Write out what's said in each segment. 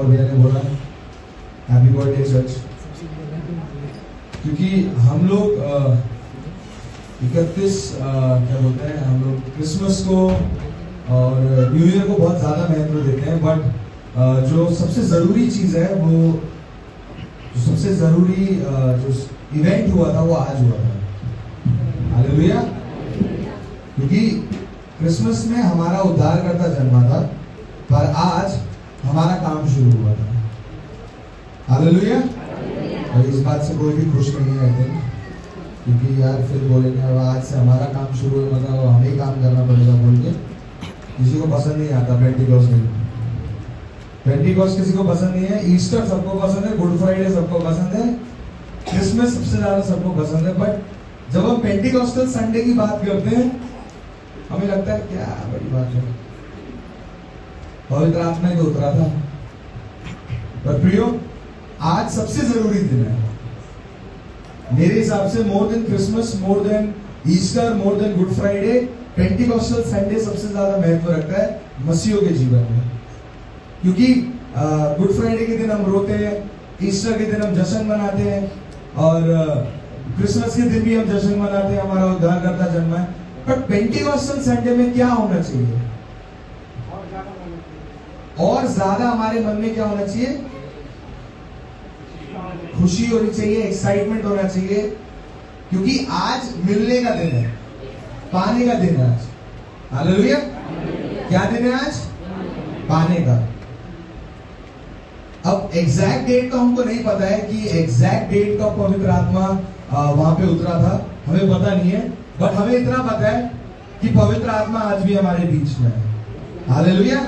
और भैया ने बोला हैप्पी बर्थडे चर्च, क्योंकि हम लोग 31 क्या बोलते हैं, हम लोग क्रिसमस को और न्यू ईयर को बहुत ज्यादा महत्व देते हैं, बट जो सबसे जरूरी चीज है, वो जो सबसे जरूरी जो इवेंट हुआ था वो आज हुआ था। हालेलुया। क्योंकि क्रिसमस में हमारा उद्धारकर्ता जन्मा था, पर आज हमारा काम शुरू हुआ था। हालेलुया। और इस बात से कोई भी खुश नहीं है, आई थिंक, क्योंकि यार फिर बोलेंगे आज से हमारा काम शुरू है, मतलब हमें ही काम करना पड़ेगा बोल के। किसी को पसंद नहीं आता पेंटिकॉस्ट नहीं, पेंटिकॉस्ट किसी को पसंद नहीं है, ईस्टर सबको पसंद है, गुड फ्राइडे सबको पसंद है, क्रिसमस सबसे ज्यादा सबको पसंद है। बट जब हम पेंटिकॉस्टल संडे की बात करते हैं, हमें लगता है क्या बड़ी बात है, पवित्र आत्मा ही तो उतरा था। पर प्रियो, आज सबसे जरूरी दिन है मेरे हिसाब से, more than Christmas, more than Easter, more than good Friday, Pentecostal Sunday सबसे ज्यादा महत्व रखता है मसीहों के जीवन में। क्योंकि गुड फ्राइडे के दिन हम रोते हैं, ईस्टर के दिन हम जश्न मनाते हैं, और क्रिसमस के दिन भी हम जश्न मनाते हैं, हमारा उद्धारकर्ता जन्मा है। बट पेंटिकॉस्टल संडे में क्या होना चाहिए? और ज्यादा हमारे मन में क्या होना चाहिए? खुशी होनी चाहिए, एक्साइटमेंट होना चाहिए, क्योंकि आज मिलने का दिन है, पाने का दिन है आज। हालेलुया। क्या दिन है आज? पाने का। अब एग्जैक्ट डेट तो हमको नहीं पता है कि एग्जैक्ट डेट का पवित्र आत्मा वहां पे उतरा था, हमें पता नहीं है, बट हमें इतना पता है कि पवित्र आत्मा आज भी हमारे बीच में है। हालेलुया।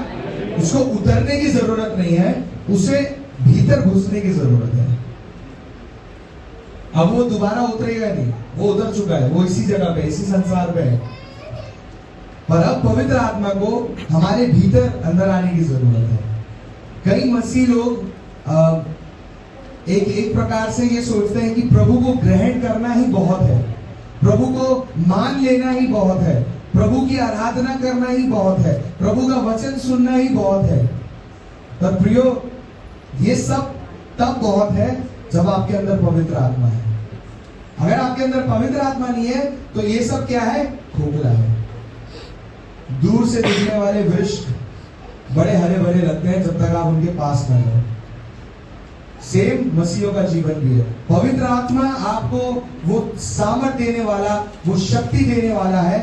उसको उतरने की जरूरत नहीं है, उसे भीतर घुसने की जरूरत है। अब वो दोबारा उतरेगा नहीं, वो उतर चुका है, वो इसी जगह पे, इसी संसार पे है। पर अब पवित्र आत्मा को हमारे भीतर अंदर आने की जरूरत है। कई मसीह लोग एक प्रकार से ये सोचते हैं कि प्रभु को ग्रहण करना ही बहुत है, प्रभु को मान लेना ही बहुत है, प्रभु की आराधना करना ही बहुत है, प्रभु का वचन सुनना ही बहुत है। पर प्रियो, ये सब तब बहुत है जब आपके अंदर पवित्र आत्मा है। अगर आपके अंदर पवित्र आत्मा नहीं है तो ये सब क्या है? खोखला है। दूर से दिखने वाले वृक्ष बड़े हरे भरे लगते हैं जब तक आप उनके पास ना जाओ। सेम मसीहों का जीवन भी है। पवित्र आत्मा आपको वो सामर्थ्य देने वाला, वो शक्ति देने वाला है।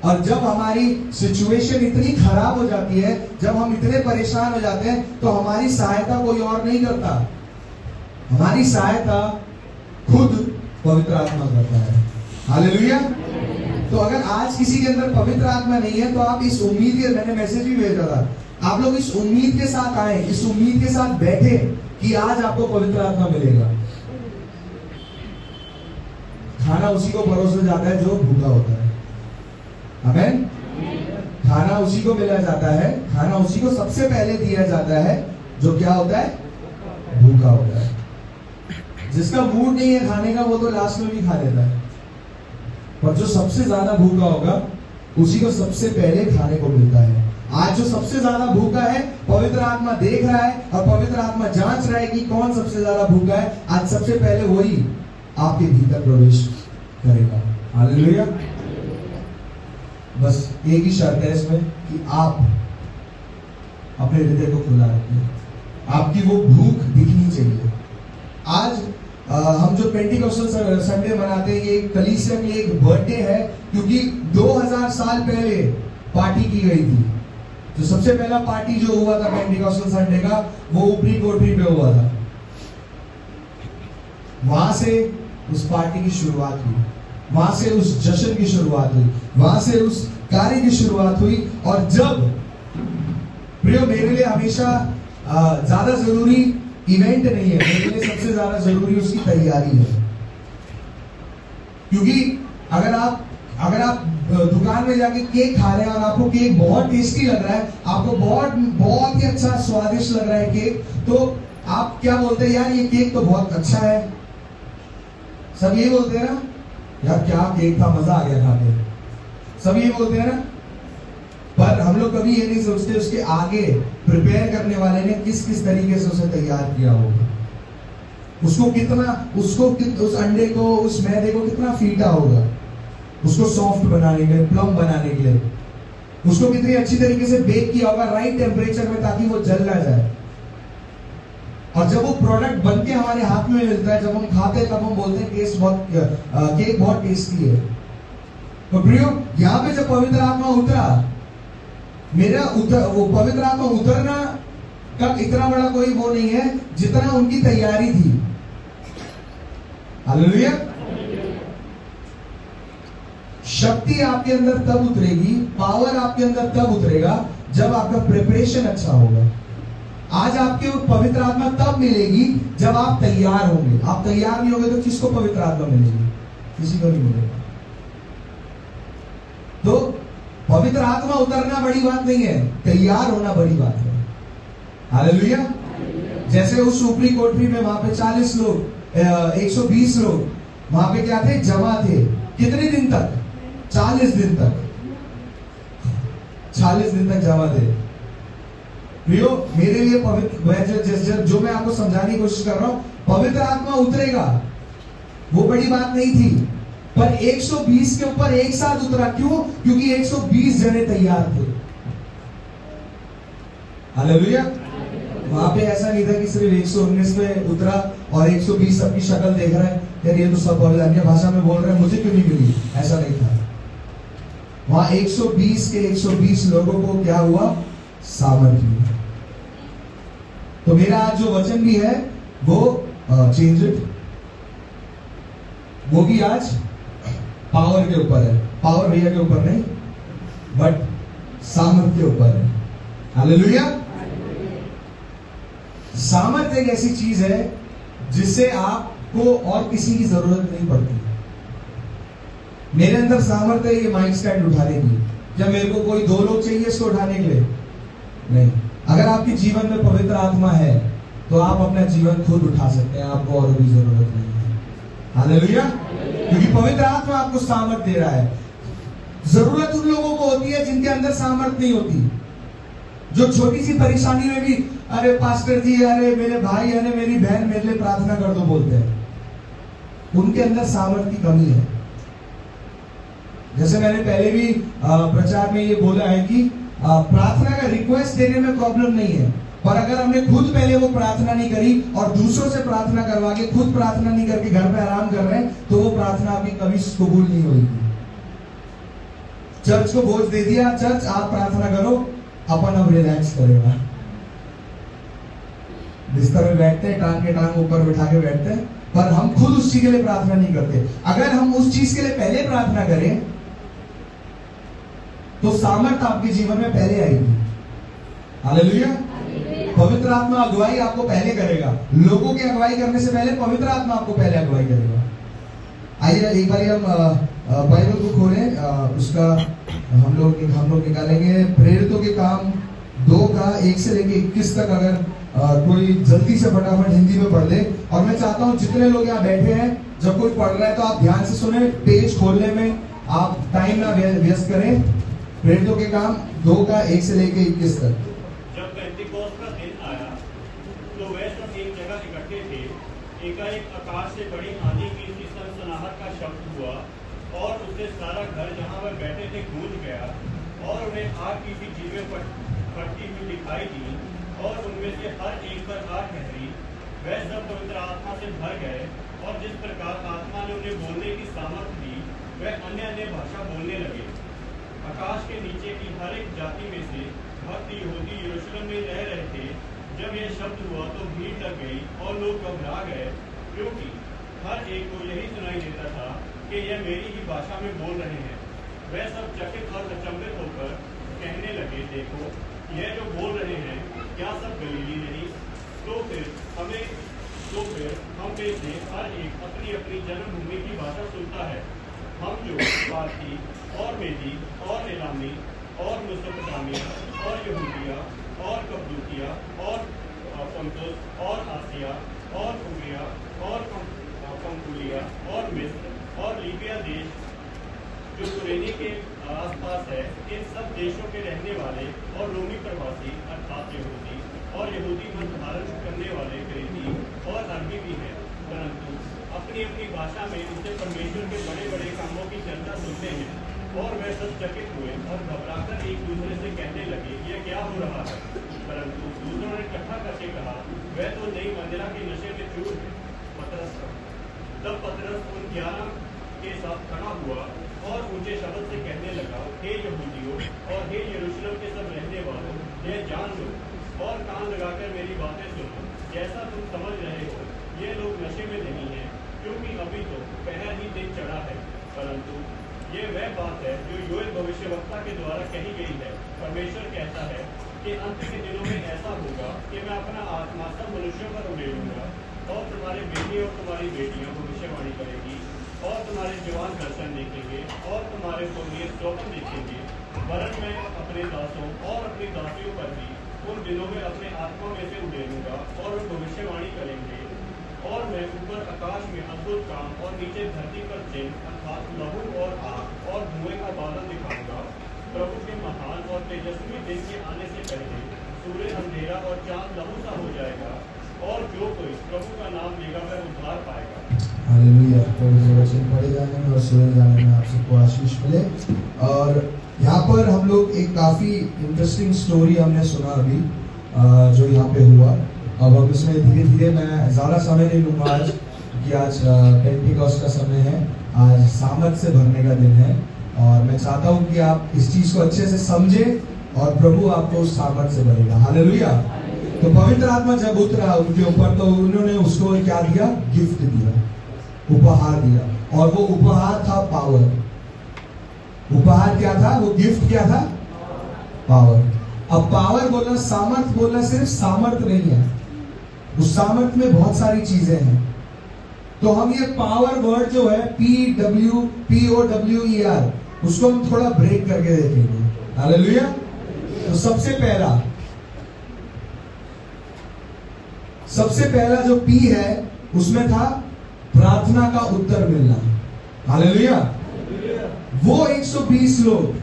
और जब हमारी सिचुएशन इतनी खराब हो जाती है, जब हम इतने परेशान हो जाते हैं, तो हमारी सहायता कोई और नहीं करता, हमारी सहायता खुद पवित्र आत्मा करता है। हालेलुया। तो अगर आज किसी के अंदर पवित्र आत्मा नहीं है, तो आप इस उम्मीद के, मैंने मैसेज भी भेजा था, आप लोग इस उम्मीद के साथ आए, इस उम्मीद के साथ बैठे कि आज आपको पवित्र आत्मा मिलेगा। खाना उसी को परोसा जाता है जो भूखा होता है। आमीन। खाना उसी को मिला जाता है, खाना उसी को सबसे पहले दिया जाता है जो क्या होता है? भूखा होता है। जिसका मूड नहीं है खाने का, वो तो लास्ट में भी खा लेता है, पर जो सबसे ज्यादा भूखा होगा उसी को सबसे पहले खाने को मिलता है। आज जो सबसे ज्यादा भूखा है, पवित्र आत्मा देख रहा है और पवित्र आत्मा जांच रहा है कि कौन सबसे ज्यादा भूखा है। आज सबसे पहले वही आपके भीतर प्रवेश करेगा। हालेलुया। बस एक ही शर्त है इसमें कि आप अपने हृदय को खुला रखिए, आपकी वो भूख दिखनी चाहिए। आज हम जो पेंटिकॉस्टल संडे मनाते हैं, ये कलीसिया की एक बर्थडे है, क्योंकि 2000 साल पहले पार्टी की गई थी। जो सबसे पहला पार्टी जो हुआ था पेंटिकॉस्टल संडे का, वो ऊपरी कोठरी पे हुआ था। वहां से उस पार्टी की शुरुआत हुई, वहां से उस जश्न की शुरुआत हुई, वहां से उस कार्य की शुरुआत हुई। और जब प्रियो, मेरे लिए हमेशा ज्यादा जरूरी इवेंट नहीं है, मेरे लिए सबसे ज्यादा जरूरी उसकी तैयारी है। क्योंकि अगर आप दुकान में जाके केक खा रहे हैं और आपको केक बहुत टेस्टी लग रहा है, आपको बहुत ही अच्छा स्वादिष्ट लग रहा है केक, तो आप क्या बोलते हैं? यार ये केक तो बहुत अच्छा है। सब यही बोलते हैं ना, यार क्या केक था, मजा आ गया खा के। सब यही बोलते हैं ना। पर हम लोग कभी ये नहीं सोचते उसके आगे प्रिपेयर करने वाले ने किस किस तरीके से उसे तैयार किया होगा, उस अंडे को, उस मैदे को कितना फीटा होगा, उसको सॉफ्ट बनाने के लिए, प्लम बनाने के लिए, उसको कितनी अच्छी तरीके से बेक किया होगा राइट टेम्परेचर में, ताकि वो जल ना जाए। और जब वो प्रोडक्ट बन के हमारे हाथ में मिलता है, जब हम खाते हैं, तब हम बोलते हैं केक बहुत टेस्टी है। तो प्रियो, यहाँ पे जब पवित्र आत्मा उतरा, वो पवित्र आत्मा उतरना का इतना बड़ा कोई वो नहीं है जितना उनकी तैयारी थी। हालेलुया। शक्ति आपके अंदर तब उतरेगी, पावर आपके अंदर तब उतरेगा जब आपका प्रिपरेशन अच्छा होगा। आज आपके पवित्र आत्मा तब मिलेगी जब आप तैयार होंगे। आप तैयार नहीं होंगे तो किसको पवित्र आत्मा मिलेगी? किसी को नहीं मिलेगा। तो पवित्र आत्मा उतरना बड़ी बात नहीं है, तैयार होना बड़ी बात है। हालेलुया। जैसे उस ऊपरी कोठरी में वहां पे 40 लोग, 120 लोग वहां पे क्या थे? जमा थे। कितने दिन तक? 40 दिन तक। 40 दिन तक जमा थे। प्रियो, मेरे लिए पवित्र, जो मैं आपको समझाने की कोशिश कर रहा हूं, पवित्र आत्मा उतरेगा वो बड़ी बात नहीं थी, पर 120 के ऊपर एक साथ उतरा। क्यों? क्योंकि 120 जने तैयार थे। हालेलुया। वहां पे ऐसा नहीं था कि सिर्फ 119 पे उतरा और 120 सबकी शक्ल देख रहा है, यार ये तो सब अन्य भाषा में बोल रहे हैं, मुझे क्यों नहीं मिली? ऐसा नहीं था। वहां 120 के 120 लोगों को क्या हुआ? सामर्थ्य। तो मेरा आज जो वचन भी है वो चेंज्ड, वो भी आज पावर के ऊपर है। पावर भैया के ऊपर नहीं, बट सामर्थ्य के ऊपर है। हालेलुया। सामर्थ्य एक ऐसी चीज है जिससे आपको और किसी की जरूरत नहीं पड़ती। मेरे अंदर सामर्थ्य है ये माइक स्टैंड उठाने की। जब मेरे को कोई 2 लोग चाहिए इसको उठाने के लिए नहीं। अगर आपके जीवन में पवित्र आत्मा है तो आप अपना जीवन खुद उठा सकते हैं, आपको और भी जरूरत नहीं है। हालेलुया। क्योंकि पवित्र आत्मा आपको सामर्थ्य दे रहा है। जरूरत उन लोगों को होती है जिनके अंदर सामर्थ्य नहीं होती, जो छोटी सी परेशानी में भी अरे पास्टर जी, अरे मेरे भाई, अरे मेरी बहन मेरे लिए प्रार्थना कर दो बोलते हैं। उनके अंदर सामर्थ्य की कमी है। जैसे मैंने पहले भी प्रचार में ये बोला है कि प्रार्थना का रिक्वेस्ट देने में प्रॉब्लम नहीं है, पर अगर हमने खुद पहले वो प्रार्थना नहीं करी और दूसरों से प्रार्थना करवा के खुद प्रार्थना नहीं करके घर पे आराम कर रहे हैं, तो वो प्रार्थना आपकी कभी कबूल नहीं होगी। चर्च को बोझ दे दिया, चर्च आप प्रार्थना करो, अपन अब रिलैक्स करेगा। बिस्तर में बैठते हैं, टांग के टांग ऊपर बिठा के बैठते हैं, पर हम खुद उस चीज के लिए प्रार्थना नहीं करते। अगर हम उस चीज के लिए पहले प्रार्थना करें तो सामर्थ्य आपके जीवन में पहले आएगी। हालेलुया। पवित्र आत्मा अगुवाई आपको पहले करेगा। लोगों की अगुवाई करने से पहले पवित्र आत्मा आपको पहले अगुवाई करेगा। आइए एक बार हम बाइबल को खोलें, उसका हम लोग निकालेंगे प्रेरितों के काम 2 का 1 से लेके 21 तक। अगर कोई जल्दी से फटाफट हिंदी में पढ़ ले। और मैं चाहता हूं जितने लोग यहाँ बैठे हैं, जब कोई पढ़ रहा है तो आप ध्यान से सुने, पेज खोलने में आप टाइम ना व्यस्त करें। प्रेरितों के काम 2 का 1 से लेके 21 तक। जब पेंतिकोस्त का दिन आया तो वे सब एक जगह इकट्ठे थे। एकाएक आकाश से बड़ी आंधी की सनसनाहट का शब्द हुआ और उससे सारा घर जहां वह बैठे थे गूंज गया, और उन्हें आग की सी चीजें फटती हुई दिखाई दी, और उनमें से हर एक पर आग ठहरी। वे सब पवित्र आत्मा से भर गए, और जिस प्रकार आत्मा ने उन्हें बोलने की सामर्थ्य दी, वे अन्य अन्य भाषा बोलने लगे। आकाश के नीचे की हर एक जाति में से भक्त यहूदी यरूशलेम में रह रहे थे। जब यह शब्द हुआ तो भीड़ लग गई और लोग घबरा गए, क्योंकि हर एक को यही सुनाई देता था कि यह मेरी ही भाषा में बोल रहे हैं। वे सब चकित और अचंभित होकर कहने लगे, देखो यह जो बोल रहे हैं क्या सब गलीली नहीं? तो फिर हम में से हर एक अपनी अपनी जन्मभूमि की भाषा सुनता है। हम जो पारसी और मेदी और एलामी और मेसोपोटामिया और यहूदिया और कप्पदूकिया और पंतुस और आसिया और उरिया और पंफूलिया और मिस्र और लीबिया देश जो कुरेनी के आसपास है, इन सब देशों के रहने वाले और रोमी प्रवासी अर्थात यहूदी और यहूदी मत धारण करने वाले क्रेती और अरबी भी हैं, परंतु अपनी अपनी भाषा में उनसे परमेश्वर के बड़े बड़े कामों की चर्चा सुनते हैं। और वे सब चकित हुए और घबराकर एक दूसरे से कहने लगे, यह क्या हो रहा है? परंतु दूसरों ने इकट्ठा करके कहा, वह तो नई मंदिरा के नशे में चूर है। तब पतरस उन 11 के साथ खड़ा हुआ और ऊंचे शब्द से कहने लगा, हे यहूदियों और हे यरूशलेम के सब रहने वालों, यह जान लो और कान लगाकर मेरी बातें सुनो। जैसा तुम समझ रहे हो, ये लोग नशे में नहीं है, क्योंकि अभी तो पहला ही दिन चढ़ा है, परंतु ये वह बात है जो योएल भविष्यवक्ता के द्वारा कही गई है। परमेश्वर कहता है कि अंत के दिनों में ऐसा होगा कि मैं अपना आत्मा सब मनुष्यों पर उड़ेलूंगा, और तुम्हारे बेटे और तुम्हारी बेटियां भविष्यवाणी करेगी, और तुम्हारे जवान दर्शन देखेंगे, और तुम्हारे पुरनिये स्वप्न देखेंगे। वरन मैं अपने दासों और अपनी दासियों पर भी उन दिनों में अपने आत्मा में से उड़ेलूंगा, और वे भविष्यवाणी करेंगे। और मैं ऊपर आकाश में अद्भुत काम और नीचे धरती पर चिन्ह अर्थात लहू और आग और धुएं का बादल दिखाऊंगा। प्रभु के महान और तेजस्वी दिन के आने से पहले सूर्य अंधेरा और चांद लहू सा हो जाएगा, और जो कोई प्रभु का नाम लेगा वह उद्धार पाएगा। हालेलुया। प्रभु के वचन पढ़े जाने में और सुने जाने में आप सबको आशीष मिले। और यहाँ पर हम लोग एक काफी इंटरेस्टिंग स्टोरी हमने सुना अभी, जो यहाँ पे हुआ। अब हम इसमें धीरे धीरे, मैं ज़्यादा समय नहीं लूँगा आज, क्योंकि आज पेंटिकॉस्ट का समय है, आज सामर्थ से भरने का दिन है, और मैं चाहता हूँ कि आप इस चीज़ को अच्छे से समझें और प्रभु आपको उस सामर्थ से भरेगा। हालेलुया। तो पवित्र आत्मा जब उतरा उनके ऊपर, तो उन्होंने उसको क्या दिया? गिफ्ट दिया, उपहार दिया, और वो उपहार था पावर। उपहार क्या था? वो गिफ्ट क्या था? पावर। अब पावर बोलना, सामर्थ बोलना सिर्फ सामर्थ नहीं है, उस सामर्थ में बहुत सारी चीजें हैं। तो हम ये पावर वर्ड जो है POWER, उसको हम थोड़ा ब्रेक करके देखेंगे। हालेलुया। तो सबसे पहला जो P है, उसमें था प्रार्थना का उत्तर मिलना। हालेलुया। वो 120 लोग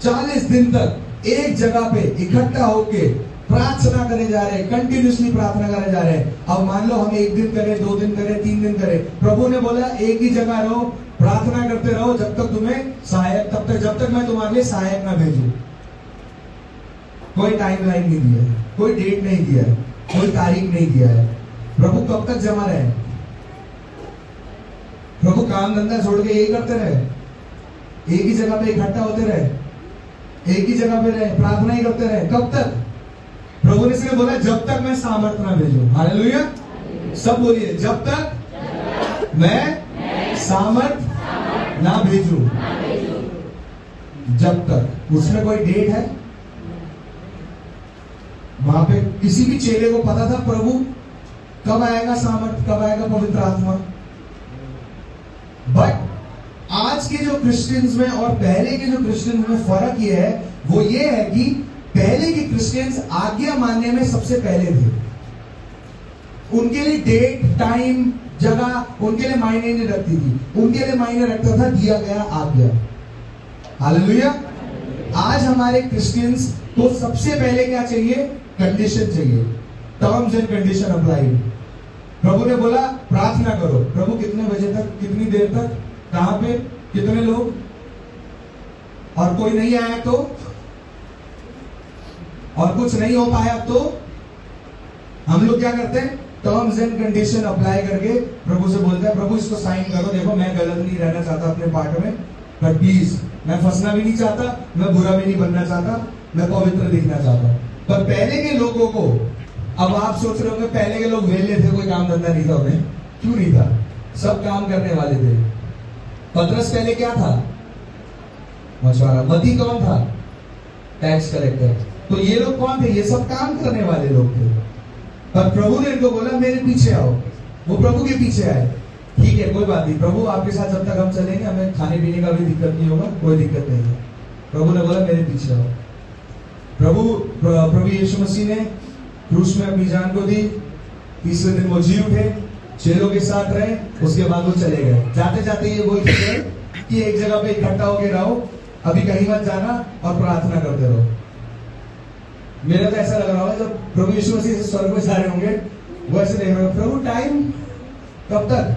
40 दिन तक एक जगह पे इकट्ठा होके प्रार्थना करने जा रहे हैं, कंटिन्यूसली प्रार्थना करने जा रहे हैं। अब मान लो हम 1 दिन करें, 2 दिन करें, 3 दिन करें, प्रभु ने बोला एक ही जगह रहो, प्रार्थना करते रहो जब तक तुम्हें सहायक, जब तक मैं तुम्हारे लिए सहायक ना भेजूं। कोई टाइमलाइन नहीं दिया है, कोई डेट नहीं दिया है, कोई तारीख नहीं दिया है। प्रभु कब तक जमा रहे? प्रभु काम धंधा छोड़ के यही करते रहे, एक ही जगह पे इकट्ठा होते रहे, एक ही जगह पे रहे, प्रार्थना ही करते रहे। कब तक? प्रभु ने इसलिए बोला जब तक मैं सामर्थ ना भेजूं। हालेलुया। सब बोलिए, जब तक मैं सामर्थ ना भेजूं। जब तक। उसमें कोई डेट है? वहां पे किसी भी चेले को पता था प्रभु कब आएगा सामर्थ, कब आएगा पवित्र आत्मा। बट आज के जो क्रिश्चियंस में और पहले के जो क्रिश्चियंस में फर्क ये है, वो ये है कि पहले के क्रिश्चियंस आज्ञा मानने में सबसे पहले थे। उनके लिए डेट, टाइम, जगह उनके लिए मायने नहीं रखती थी, उनके लिए मायने रखता था दिया गया आज्ञा। हालेलुया। आज हमारे क्रिश्चियंस को सबसे पहले क्या चाहिए? कंडीशन चाहिए, टर्म्स एंड कंडीशन अप्लाई। प्रभु ने बोला प्रार्थना करो। प्रभु कितने बजे तक, कितनी देर तक, कहां पे, कितने लोग, और कोई नहीं आया तो, और कुछ नहीं हो पाया तो हम लोग क्या करते हैं? टर्म्स एंड कंडीशन अप्लाई करके प्रभु से बोलते हैं प्रभु इसको साइन करो, देखो मैं गलत नहीं रहना चाहता अपने पार्ट में, बट प्लीज मैं फंसना भी नहीं चाहता, मैं बुरा भी नहीं बनना चाहता, मैं पवित्र दिखना चाहता। पर पहले के लोगों को, अब आप सोच रहे होंगे पहले के लोग वेले थे, कोई काम धंधा नहीं था उन्हें। क्यों नहीं था? सब काम करने वाले थे। पतरस पहले क्या था? मछुआरा। मती कौन था? Tax collector. तो ये लोग कौन थे? ये सब काम करने वाले लोग थे। पर प्रभु ने इनको बोला मेरे पीछे आओ। वो प्रभु के पीछे आए। ठीक है, कोई बात नहीं, प्रभु आपके साथ जब तक हम चलेंगे हमें खाने पीने का भी दिक्कत नहीं होगा, कोई दिक्कत नहीं है। प्रभु ने बोला मेरे पीछे आओ। प्रभु यीशु मसीह ने क्रूस में अपनी जान को दी, तीसरे दिन वो जी उठे, चेलों के साथ रहे, उसके बाद वो चले गए। जाते जाते ये बोलते गए कि एक जगह पे इकट्ठा होके रहो, अभी कहीं मत जाना और प्रार्थना करते रहो। मेरा तो ऐसा लग रहा होगा जब प्रभु यीशु मसीह से स्वर्ग में जा रहे होंगे, वो ऐसे देख रहे होंगे, प्रभु टाइम कब तक?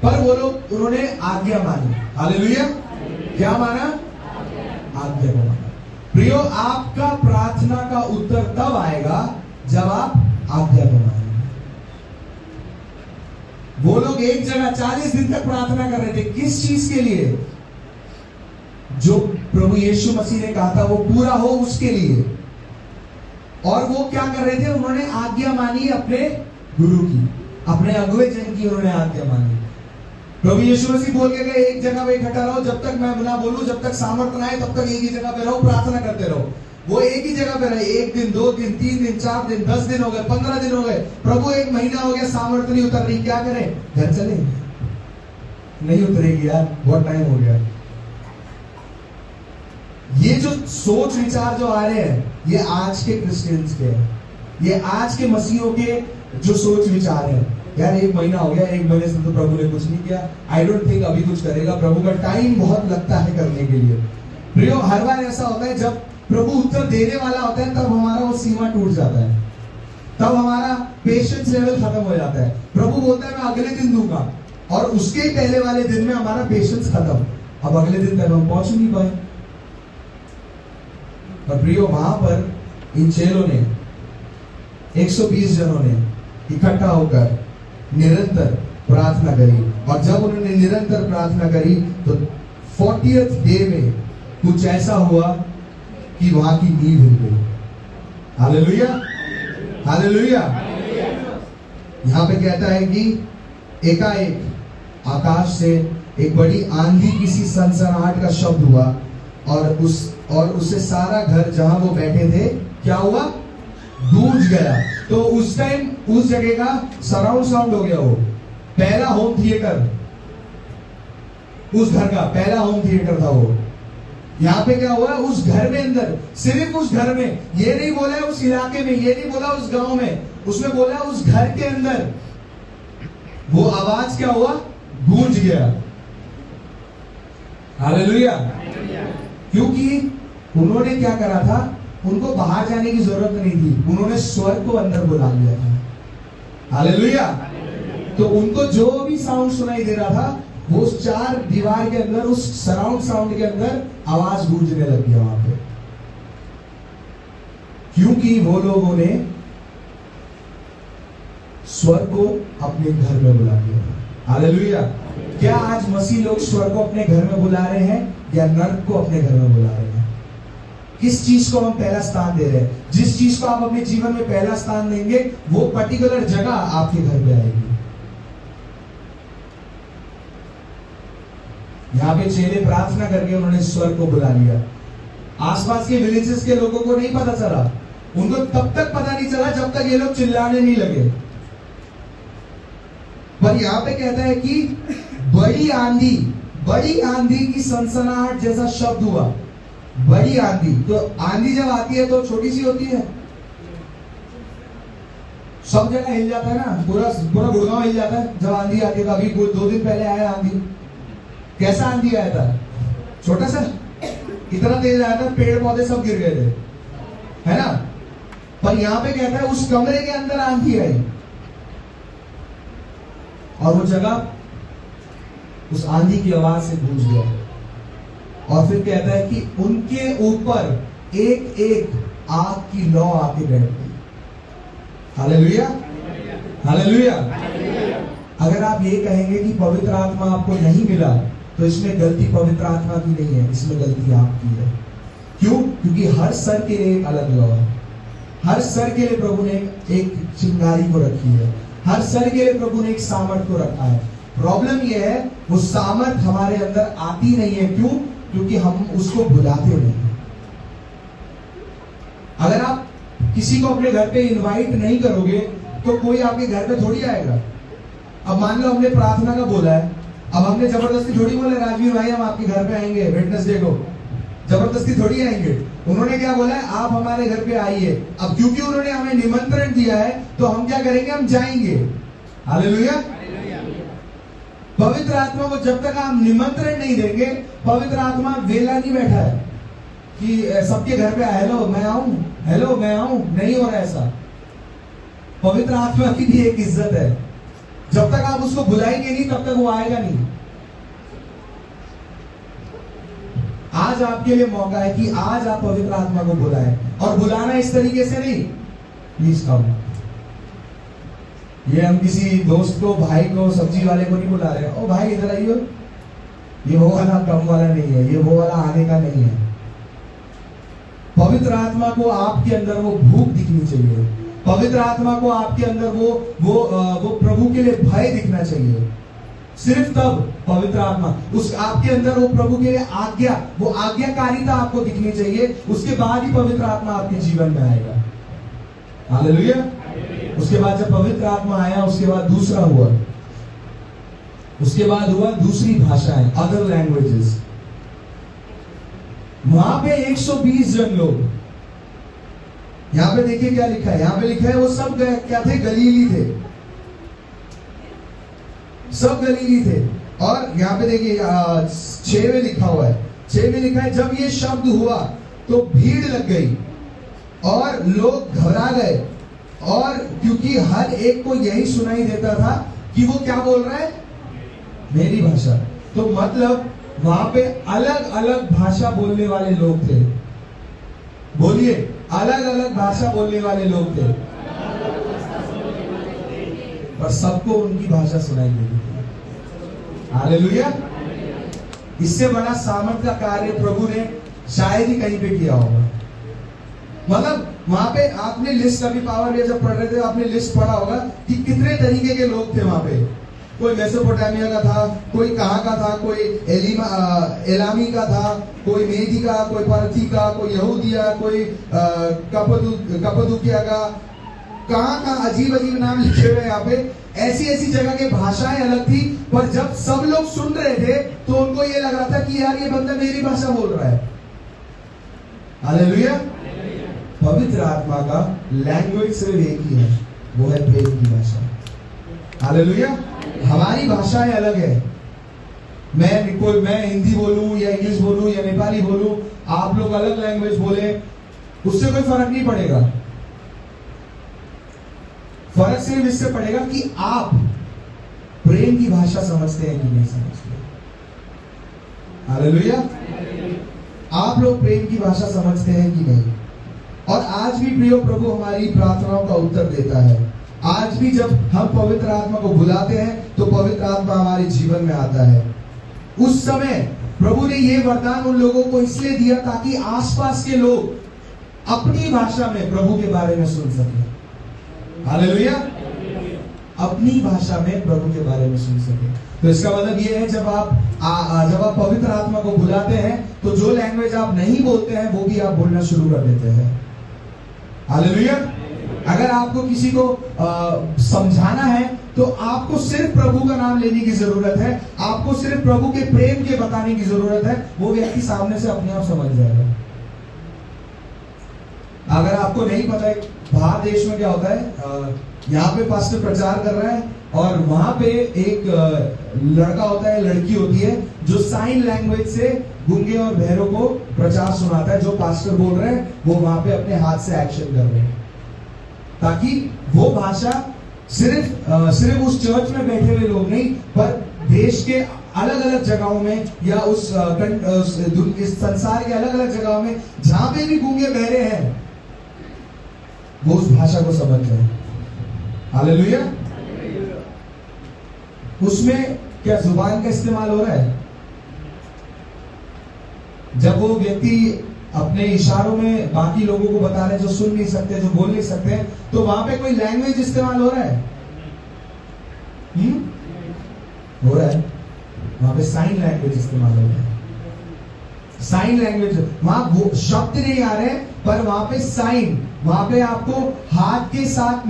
पर वो लोग, उन्होंने आज्ञा मानी। हालेलुया। क्या माना? आज्ञा को माना। प्रियो, आपका प्रार्थना का उत्तर तब आएगा जब आप आज्ञा को मानेंगे। वो लोग एक जगह 40 दिन तक प्रार्थना कर रहे थे, किस चीज के लिए? जो प्रभु यीशु मसीह ने कहा था वो पूरा हो, उसके लिए। और वो क्या कर रहे थे? उन्होंने आज्ञा मानी अपने गुरु की, अपने अगुवे जन की उन्होंने आज्ञा मानी। प्रभु यीशु मसीह बोल के गए, एक जगह पे इकट्ठा रहो, जब तक मैं ना बोलूं, जब तक सामर्थ्य ना आए तब तक एक ही जगह पे रहो, प्रार्थना करते रहो। वो एक ही जगह पे रहे, 1 दिन, 2 दिन, 3 दिन, 4 दिन, 10 दिन हो गए, 15 दिन हो गए। प्रभु 1 महीना हो गया, सामर्थ्य नहीं उतर रही, क्या करें? घर चले? नहीं उतरेगी यार, बहुत टाइम हो गया। ये जो सोच विचार जो आ रहे हैं, ये आज के क्रिश्चियंस के हैं, ये आज के मसीहों के जो सोच विचार है। यार 1 महीना हो गया, 1 महीने से तो प्रभु ने कुछ नहीं किया, आई डोंट थिंक अभी कुछ करेगा, प्रभु का टाइम बहुत लगता है करने के लिए। प्रियो, हर बार ऐसा होता है जब प्रभु उत्तर देने वाला होता है, तब हमारा वो सीमा टूट जाता है, तब हमारा पेशेंस लेवल खत्म हो जाता है। प्रभु बोलता है मैं अगले दिन दूंगा, और उसके पहले वाले दिन में हमारा पेशेंस खत्म, अब अगले दिन तक हम पहुंच नहीं पाए। और प्रियो, वहां पर इन चेलों ने, 120 जनों ने इकट्ठा होकर निरंतर प्रार्थना करी, और जब उन्होंने निरंतर प्रार्थना करी तो 40th डे में कुछ ऐसा हुआ कि वहां की नींव हिल गई। Hallelujah, hallelujah. यहां पे कहता है कि एकाएक आकाश से एक बड़ी आंधी किसी सनसनाहट का शब्द हुआ, और उससे सारा घर जहां वो बैठे थे क्या हुआ? गूंज गया। तो उस टाइम उस जगह का सराउंड साउंड हो गया, वो पहला होम थिएटर, उस घर का पहला होम थिएटर था वो। यहां पे क्या हुआ? उस घर में अंदर, सिर्फ उस घर में, ये नहीं बोला उस इलाके में, ये नहीं बोला उस गांव में, उसने बोला उस घर के अंदर वो आवाज क्या हुआ? गूंज गया। हालेलुया। क्योंकि उन्होंने क्या करा था? उनको बाहर जाने की जरूरत नहीं थी, उन्होंने स्वर्ग को अंदर बुला लिया था। हालेलुया। तो उनको जो भी साउंड सुनाई दे रहा था, वो उस 4 दीवार के अंदर, उस सराउंड साउंड के अंदर आवाज गूंजने लग गया वहां पे, क्योंकि वो लोगों ने स्वर्ग को अपने घर में बुला लिया। हालेलुया। क्या आज मसीह लोग स्वर्ग को अपने घर में बुला रहे हैं या नर्क को अपने घर में बुला रहे हैं? किस चीज को हम पहला स्थान दे रहे हैं? जिस चीज को आप अपने जीवन में पहला स्थान देंगे, वो पर्टिकुलर जगह आपके घर पे आएगी। यहां पे चेले प्रार्थना करके उन्होंने स्वर्ग को बुला लिया। आसपास के विलेजेस के लोगों को नहीं पता चला, उनको तब तक पता नहीं चला जब तक ये लोग चिल्लाने नहीं लगे। पर यहां पे कहता है कि बड़ी आंधी की सनसनाहट जैसा शब्द हुआ। बड़ी आंधी, तो आंधी जब आती है तो छोटी सी होती है, सब जगह हिल जाता है ना, पूरा गुड़गांव हिल जाता है जब आंधी आती है। तो अभी 2 दिन पहले आया आंधी, कैसा आंधी आया था? छोटा सा, इतना तेज आया था, पेड़ पौधे सब गिर गए थे, है ना। पर यहां पे कहता है उस कमरे के अंदर आंधी आई, और वो जगह उस आंधी की आवाज से गूंज गया। और फिर कहता है कि उनके ऊपर एक एक आग की लौ आके बैठ गई। Hallelujah, hallelujah. अगर आप ये कहेंगे कि पवित्र आत्मा आपको नहीं मिला, तो इसमें गलती पवित्र आत्मा की नहीं है, इसमें गलती आपकी है। क्यों? क्योंकि हर सर के लिए एक अलग लौ है, हर सर के लिए प्रभु ने एक चिंगारी को रखी है, हर सर के लिए प्रभु ने एक सामर्थ को रखा है। प्रॉब्लम यह है वो सामर्थ हमारे अंदर आती नहीं है। क्यों? क्योंकि हम उसको बुलाते नहीं। अगर आप किसी को अपने घर पे इनवाइट नहीं करोगे तो कोई आपके घर पे थोड़ी आएगा। अब मान लो हमने प्रार्थना का बोला है, अब हमने जबरदस्ती थोड़ी बोला राजवीर भाई हम आपके घर पे आएंगे वेडनेसडे को, जबरदस्ती थोड़ी आएंगे। उन्होंने क्या बोला है? आप हमारे घर पे आइए। अब क्योंकि उन्होंने हमें निमंत्रण दिया है तो हम क्या करेंगे? हम जाएंगे। हालेलुया। पवित्र आत्मा को जब तक आप निमंत्रण नहीं देंगे, पवित्र आत्मा वेला नहीं बैठा है कि सबके घर पे हेलो मैं आऊं, हेलो मैं आऊं, नहीं हो रहा ऐसा। पवित्र आत्मा की भी एक इज्जत है, जब तक आप उसको बुलाएंगे नहीं तब तक वो आएगा नहीं। आज आपके लिए मौका है कि आज आप पवित्र आत्मा को बुलाएं, और बुलाना इस तरीके से नहीं, प्लीज कम। ये हम किसी दोस्त को, भाई को, सब्जी वाले को नहीं बुला रहे, ओ भाई इधर आइयो, ये वो वाला कम वाला नहीं है, ये वो वाला आने का नहीं है। पवित्र आत्मा को आपके अंदर वो भूख दिखनी चाहिए, पवित्र आत्मा को आपके अंदर वो प्रभु के लिए भय दिखना चाहिए। सिर्फ तब पवित्र आत्मा उस आपके अंदर वो प्रभु के लिए वो आज्ञाकारिता आपको दिखनी चाहिए, उसके बाद ही पवित्र आत्मा आपके जीवन में आएगा। हालेलुया। उसके बाद जब पवित्र आत्मा आया, उसके बाद दूसरा हुआ, उसके बाद हुआ दूसरी भाषाएं, अदर लैंग्वेजेस। वहां पे 120 जन लोग, यहां पे देखिए क्या लिखा है, यहां पे लिखा है वो सब क्या थे, गलीली थे, सब गलीली थे। और यहां पे देखिए 6 में लिखा हुआ है, 6 में लिखा है जब ये शब्द हुआ तो भीड़ लग गई और लोग घबरा गए, और क्योंकि हर एक को यही सुनाई देता था कि वो क्या बोल रहा है, मेरी भाषा। तो मतलब वहां पे अलग अलग भाषा बोलने वाले लोग थे। बोलिए, अलग अलग भाषा बोलने वाले लोग थे, और सबको उनकी भाषा सुनाई देती थी। हालेलुया। इससे बड़ा सामर्थ का कार्य प्रभु ने शायद ही कहीं पे किया होगा। मतलब वहां पे आपने लिस्ट, अभी पावर में जब पढ़ रहे थे आपने लिस्ट पढ़ा होगा कि कितने तरीके के लोग थे वहां पे। कोई मेसोपोटामिया का था, कोई कहाँ का था, कोई एलामी का था, कोई मेदी का, कोई पारथी का, कोई यहूदिया, कोई कपदुकिया का, कहाँ का अजीब अजीब नाम लिखे हुए यहाँ पे। ऐसी ऐसी जगह की भाषाएं अलग थी, पर जब सब लोग सुन रहे थे तो उनको ये लग रहा था कि यार ये बंदा मेरी भाषा बोल रहा है। हालेलुया। पवित्र आत्मा का लैंग्वेज सिर्फ एक ही है, वो है प्रेम की भाषा। हालेलुया। हमारी भाषाएं अलग है, मैं हिंदी बोलूं या इंग्लिश बोलूं या नेपाली बोलूं, आप लोग अलग लैंग्वेज बोले, उससे कोई फर्क नहीं पड़ेगा। फर्क सिर्फ इससे पड़ेगा कि आप प्रेम की भाषा समझते हैं कि नहीं समझते। हालेलुया। आप लोग प्रेम की भाषा समझते हैं कि नहीं। और आज भी प्रियो प्रभु हमारी प्रार्थनाओं का उत्तर देता है। आज भी जब हम पवित्र आत्मा को बुलाते हैं तो पवित्र आत्मा हमारे जीवन में आता है। उस समय प्रभु ने यह वरदान उन लोगों को इसलिए दिया ताकि आसपास के लोग अपनी भाषा में प्रभु के बारे में सुन सके। हालेलुया। अपनी भाषा में प्रभु के बारे में सुन सके। तो इसका मतलब यह है जब आप पवित्र आत्मा को बुलाते हैं तो जो लैंग्वेज आप नहीं बोलते हैं वो भी आप बोलना शुरू कर देते हैं। हालेलुया। अगर आपको किसी को समझाना है तो आपको सिर्फ प्रभु का नाम लेने की जरूरत है, आपको सिर्फ प्रभु के प्रेम के बताने की जरूरत है, वो व्यक्ति सामने से अपने आप समझ जाएगा। अगर आपको नहीं पता है बाहर देश में क्या होता है, यहाँ पे पास्टर प्रचार कर रहा है और वहां पे एक लड़का होता है, लड़की होती है जो साइन लैंग्वेज से गूंगे और बहरों को प्रचार सुनाता है। जो पास्टर बोल रहे हैं वो वहां पे अपने हाथ से एक्शन कर रहे हैं ताकि वो भाषा सिर्फ उस चर्च में बैठे हुए लोग नहीं, पर देश के अलग अलग जगहों में या इस संसार के अलग अलग जगहों में जहां पे भी गूंगे बहरे हैं वो उस भाषा को समझ जाए। हालेलुया। उसमें क्या जुबान का इस्तेमाल हो रहा है? जब वो व्यक्ति अपने इशारों में बाकी लोगों को बता रहे जो सुन नहीं सकते, जो बोल नहीं सकते, तो वहां पे कोई लैंग्वेज इस्तेमाल हो रहा है? हो रहा है। वहां पे साइन लैंग्वेज इस्तेमाल हो रहा है। साइन लैंग्वेज, वहां वो शब्द नहीं आ रहे पर वहां पे साइन, वहां पे आपको हाथ के साथ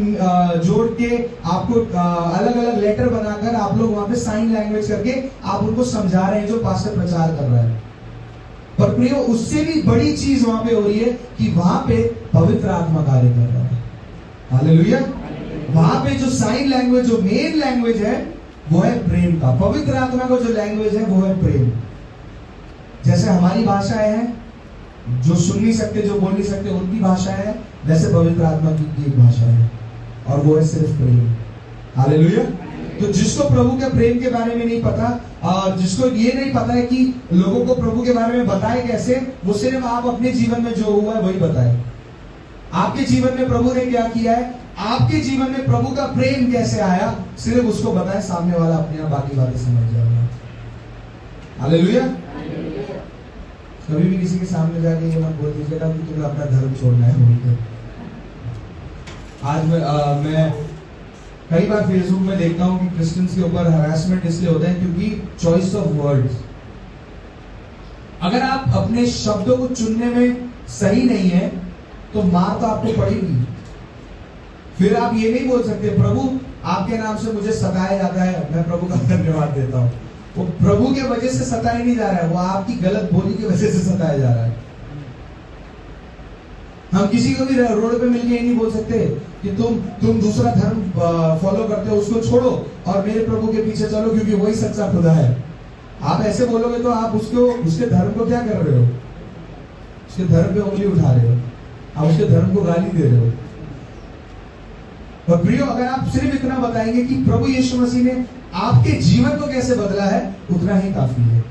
जोड़ के आपको अलग अलग लेटर बनाकर आप लोग वहां पे साइन लैंग्वेज करके आप उनको समझा रहे हैं जो पास्टर प्रचार कर रहा है। पर प्रियो उससे भी बड़ी चीज वहां पे हो रही है कि वहां पे पवित्र आत्मा कार्य कर रहा है। हालेलुया। वहां पे जो साइन लैंग्वेज, जो मेन लैंग्वेज है, वो है प्रेम का। पवित्र आत्मा का जो लैंग्वेज है वो है प्रेम। जैसे हमारी भाषाएं हैं, जो सुन नहीं सकते, जो बोल नहीं सकते, उनकी भाषा है, वैसे पवित्र आत्मा की एक भाषा है, और वो है सिर्फ प्रेम। हालेलुया। तो जिसको प्रभु के प्रेम के बारे में नहीं पता, और जिसको ये नहीं पता है कि लोगों को प्रभु के बारे में बताए कैसे, वो सिर्फ आप अपने जीवन में जो हुआ है वही बताए। आपके जीवन में प्रभु ने क्या किया है, आपके जीवन में प्रभु का प्रेम कैसे आया, सिर्फ उसको बताए, सामने वाला अपने आप बाकी बातें समझ जाएगा। हालेलुया। कभी भी किसी के सामने जाके ये मत बोल दीजिएगा कि तुम्हें अपना धर्म छोड़ना है बोलकर। आज मैं कई बार फेसबुक में देखता हूं कि क्रिश्चियंस के ऊपर हरासमेंट इसलिए होता है क्योंकि चॉइस ऑफ वर्ड्स। अगर आप अपने शब्दों को चुनने में सही नहीं है तो मार तो आपको पड़ेगी। फिर आप ये नहीं बोल सकते प्रभु आपके नाम से मुझे सताया जाता है, मैं प्रभु का धन्यवाद देता हूं। वो प्रभु के वजह से सताया नहीं जा रहा है, वो आपकी गलत बोली की वजह से सताया जा रहा है। हम किसी को भी रोड पे मिलके ये नहीं बोल सकते कि तुम दूसरा धर्म फॉलो करते हो, उसको छोड़ो और मेरे प्रभु के पीछे चलो क्योंकि वही सच्चा खुदा है। आप ऐसे बोलोगे तो आप उसके धर्म को क्या कर रहे हो, उसके धर्म पे उंगली उठा रहे हो, आप उसके धर्म को गाली दे रहे हो। और प्रियो, अगर आप सिर्फ इतना बताएंगे कि प्रभु यीशु मसीह ने आपके जीवन को कैसे बदला है, उतना ही काफी है।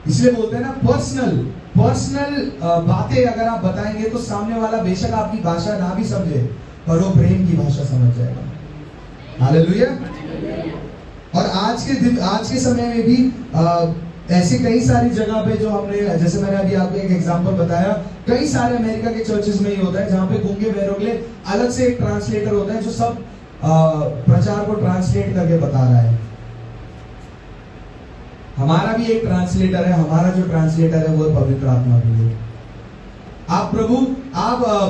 इसलिए बोलते हैं ना, पर्सनल बातें अगर आप बताएंगे तो सामने वाला बेशक आपकी भाषा ना भी समझे, पर वो प्रेम की भाषा समझ जाएगा। हालेलुया। और आज के समय में भी ऐसे कई सारी जगह पे जो हमने, जैसे मैंने अभी आपको एक एग्जांपल बताया, कई सारे अमेरिका के चर्चेस में ये होता है जहां पे गूंगे बहरों के लिए अलग से एक ट्रांसलेटर होता है जो सब प्रचार को ट्रांसलेट करके बता रहा है। हमारा भी एक ट्रांसलेटर है, हमारा जो ट्रांसलेटर है वो है पवित्र आत्मा के लिए। आप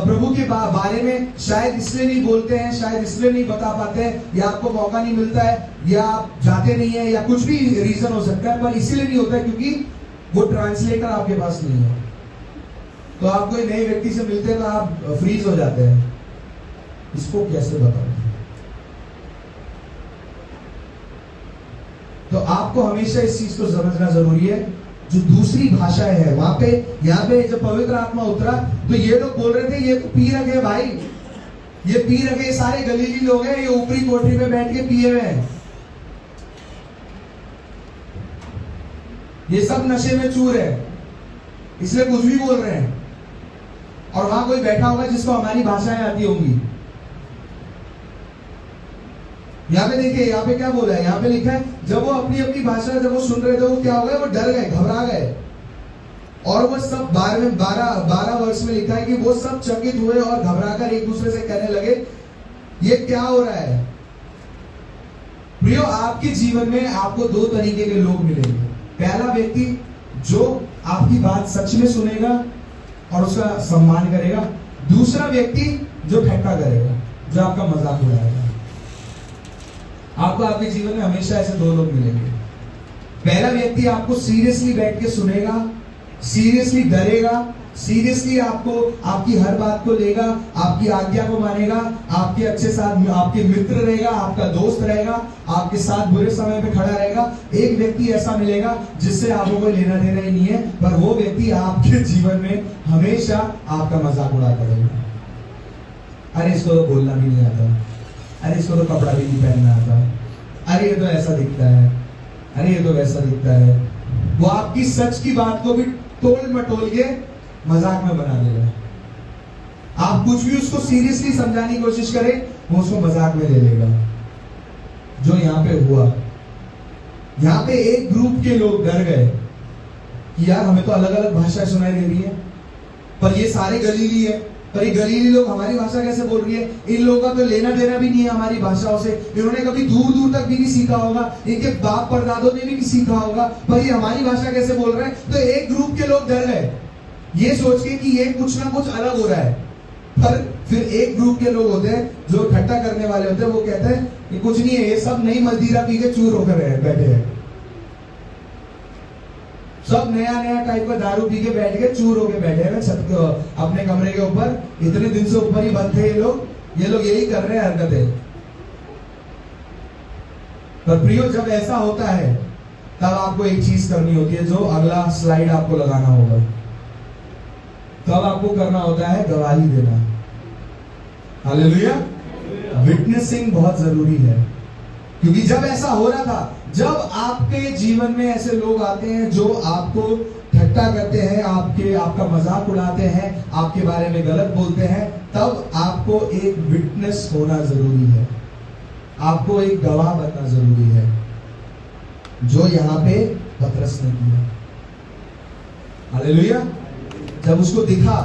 प्रभु के बारे में शायद इसलिए नहीं बोलते हैं, शायद इसलिए नहीं बता पाते हैं, या आपको मौका नहीं मिलता है, या आप जाते नहीं है, या कुछ भी रीजन हो सकता है, पर इसलिए नहीं होता है क्योंकि वो ट्रांसलेटर आपके पास नहीं है। तो आप कोई नए व्यक्ति से मिलते हैं तो आप फ्रीज हो जाते हैं, इसको कैसे बताऊं। तो आपको हमेशा इस चीज को समझना जरूरी है, जो दूसरी भाषाएं है वहां पे, यहाँ पे जब पवित्र आत्मा उतरा तो ये लोग बोल रहे थे ये तो पी रखे भाई, ये पी रखे, सारे गलीली लोग हैं, ये ऊपरी कोठरी में बैठ के पिए हुए हैं, ये सब नशे में चूर है, इसलिए कुछ भी बोल रहे हैं। और वहां कोई बैठा होगा जिसको हमारी भाषाएं आती होंगी। यहाँ पे देखिए, यहाँ पे क्या बोला है, यहाँ पे लिखा है जब वो अपनी अपनी भाषा जब वो सुन रहे थे, वो क्या हो गए, वो डर गए, घबरा गए। और वो सब 12 वर्ष में लिखा है कि वो सब चकित हुए और घबराकर एक दूसरे से कहने लगे ये क्या हो रहा है। प्रियो, आपके जीवन में आपको दो तरीके के लोग मिलेंगे। पहला व्यक्ति जो आपकी बात सच में सुनेगा और उसका सम्मान करेगा। दूसरा व्यक्ति जो ठट्टा करेगा, जो आपका मजाक उड़ाएगा। आपको आपके जीवन में हमेशा ऐसे दो लोग मिलेंगे। पहला व्यक्ति आपको सीरियसली बैठ के सुनेगा, सीरियसली डरेगा, सीरियसली आपको आपकी हर बात को लेगा, आपकी आज्ञा को मानेगा, आपके अच्छे साथ आपके मित्र रहेगा, आपका दोस्त रहेगा, आपके साथ बुरे समय पे खड़ा रहेगा। एक व्यक्ति ऐसा मिलेगा जिससे आपको कोई लेना देना ही नहीं है, पर वो व्यक्ति आपके जीवन में हमेशा आपका मजाक उड़ाता रहेगा। अरे इसको तो बोलना भी नहीं आता, अरे इसको तो कपड़ा भी नहीं पहनना आता, अरे ये तो ऐसा दिखता है, अरे ये तो वैसा दिखता है। वो आपकी सच की बात को भी तोड़ मटोल के मजाक में बना देगा। आप कुछ भी उसको सीरियसली समझाने की कोशिश करें, वो उसको मजाक में ले लेगा। जो यहाँ पे हुआ, यहाँ पे एक ग्रुप के लोग डर गए कि यार हमें तो अलग अलग भाषा सुनाई दे रही है, पर ये सारे गलीली है, पर ये गलीली लोग हमारी भाषा कैसे बोल रही है। इन लोगों का तो लेना देना भी नहीं है हमारी भाषाओं से, इन्होंने कभी दूर दूर तक भी नहीं सीखा होगा, इनके बाप परदादों ने भी नहीं सीखा होगा, पर ये हमारी भाषा कैसे बोल रहे हैं। तो एक ग्रुप के लोग डर गए ये सोच के कि ये कुछ ना कुछ अलग हो रहा है। पर फिर एक ग्रुप के लोग होते हैं जो ठट्टा करने वाले होते हैं, वो कहते हैं कि कुछ नहीं है, ये सब नई मदिरा पी के चूर होकर बैठे हैं, सब नया नया टाइप का दारू पी के बैठ के चूर होके बैठे हैं छत के अपने कमरे के ऊपर। इतने दिन से ऊपर ही बंद थे ये लोग यही कर रहे हैं हरकतें। पर प्रियो, जब ऐसा होता है तब आपको एक चीज करनी होती है, जो अगला स्लाइड आपको लगाना होगा। तब आपको करना होता है गवाही देना। हालेलुया। विटनेसिंग बहुत जरूरी है, क्योंकि जब ऐसा हो रहा था, जब आपके जीवन में ऐसे लोग आते हैं जो आपको ठट्टा करते हैं, आपका मजाक उड़ाते हैं, आपके बारे में गलत बोलते हैं, तब आपको एक विटनेस होना जरूरी है, आपको एक गवाह बनना जरूरी है, जो यहां पे पतरस ने किया। हालेलुया। जब उसको दिखा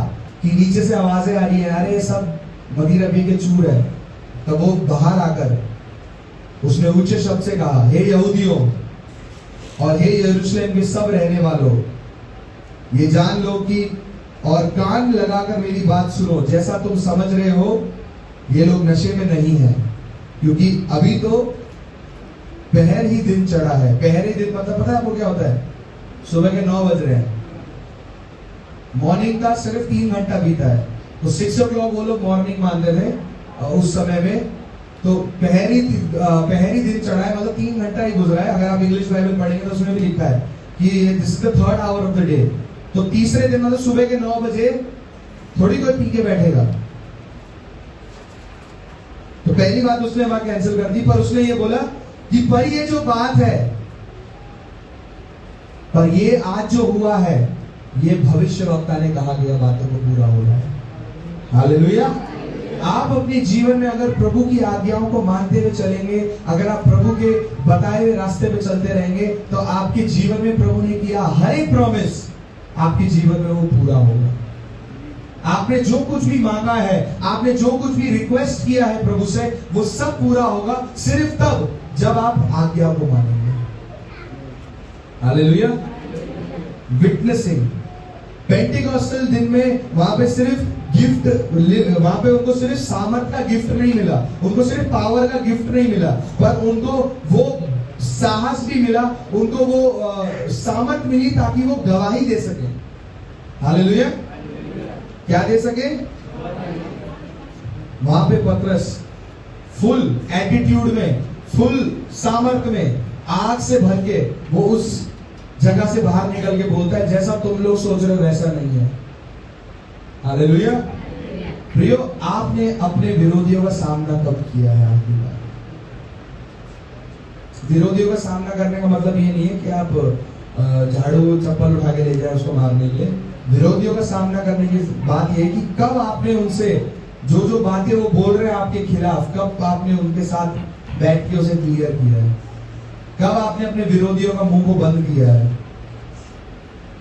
कि नीचे से आवाजें आ रही है, अरे सब मदिरा पी के चूर है, तब वो बाहर आकर उसने ऊंचे शब्द से कहा, हे यहूदियों और हे यरूशलेम के सब रहने वालों, ये जान लो कि और कान लगाकर मेरी बात सुनो, जैसा तुम समझ रहे हो ये लोग नशे में नहीं है, क्योंकि अभी तो पहर ही दिन चढ़ा है। पहर ही दिन मतलब पता है आपको क्या होता है? सुबह के 9 बज रहे हैं, मॉर्निंग का सिर्फ 3 घंटा बीता है, तो 6 o'clock वो लोग मॉर्निंग मानते थे उस समय में। तो पहरी दिन चढ़ा है, मतलब 3 घंटा ही गुजरा है। अगर आप इंग्लिश बाइबल पढ़ेंगे तो उसमें भी लिखा है कि this is the 3rd hour of the day. तो तीसरे दिन मतलब सुबह के 9 बजे थोड़ी कोई पी के बैठेगा। तो पहली बात उसने वहां कैंसिल कर दी, पर उसने ये बोला कि पर ये जो बात है, पर ये आज जो हुआ है, ये भविष्यवक्ता ने कहा गया बातों को पूरा हो रहा है। हालेलुया। आप अपने जीवन में अगर प्रभु की आज्ञाओं को मानते हुए चलेंगे, अगर आप प्रभु के बताए हुए रास्ते पे चलते रहेंगे, तो आपके जीवन में प्रभु ने किया हर एक प्रॉमिस आपके जीवन में वो पूरा होगा। आपने जो कुछ भी मांगा है, आपने जो कुछ भी रिक्वेस्ट किया है प्रभु से, वो सब पूरा होगा सिर्फ तब जब आप आज्ञा को मानेंगे। हालेलुया। विटनेसिंग, पेंटिकॉस्टल दिन में वहां पे सिर्फ गिफ्ट, वहां पे उनको सिर्फ सामर्थ का गिफ्ट नहीं मिला, उनको सिर्फ पावर का गिफ्ट नहीं मिला, पर उनको वो साहस भी मिला, उनको वो सामर्थ मिली ताकि वो गवाही दे सके। हालेलुया। क्या दे सके? वहां पे पतरस फुल एटीट्यूड में, फुल सामर्थ में, आग से भर के वो उस जगह से बाहर निकल के बोलता है, जैसा तुम लोग सोच रहे हो वैसा नहीं है। हालेलुया। प्रियो, आपने अपने विरोधियों का सामना कब किया है? आखिरी बार विरोधियों का सामना करने का मतलब ये नहीं है कि आप झाड़ू चप्पल उठा के ले जाए उसको मारने के लिए। विरोधियों का सामना करने की बात यह है कि कब आपने उनसे जो बातें वो बोल रहे हैं आपके खिलाफ, कब आपने उनके साथ बैठ के उसे क्लियर किया है, कब आपने अपने विरोधियों का मुंह को बंद किया है।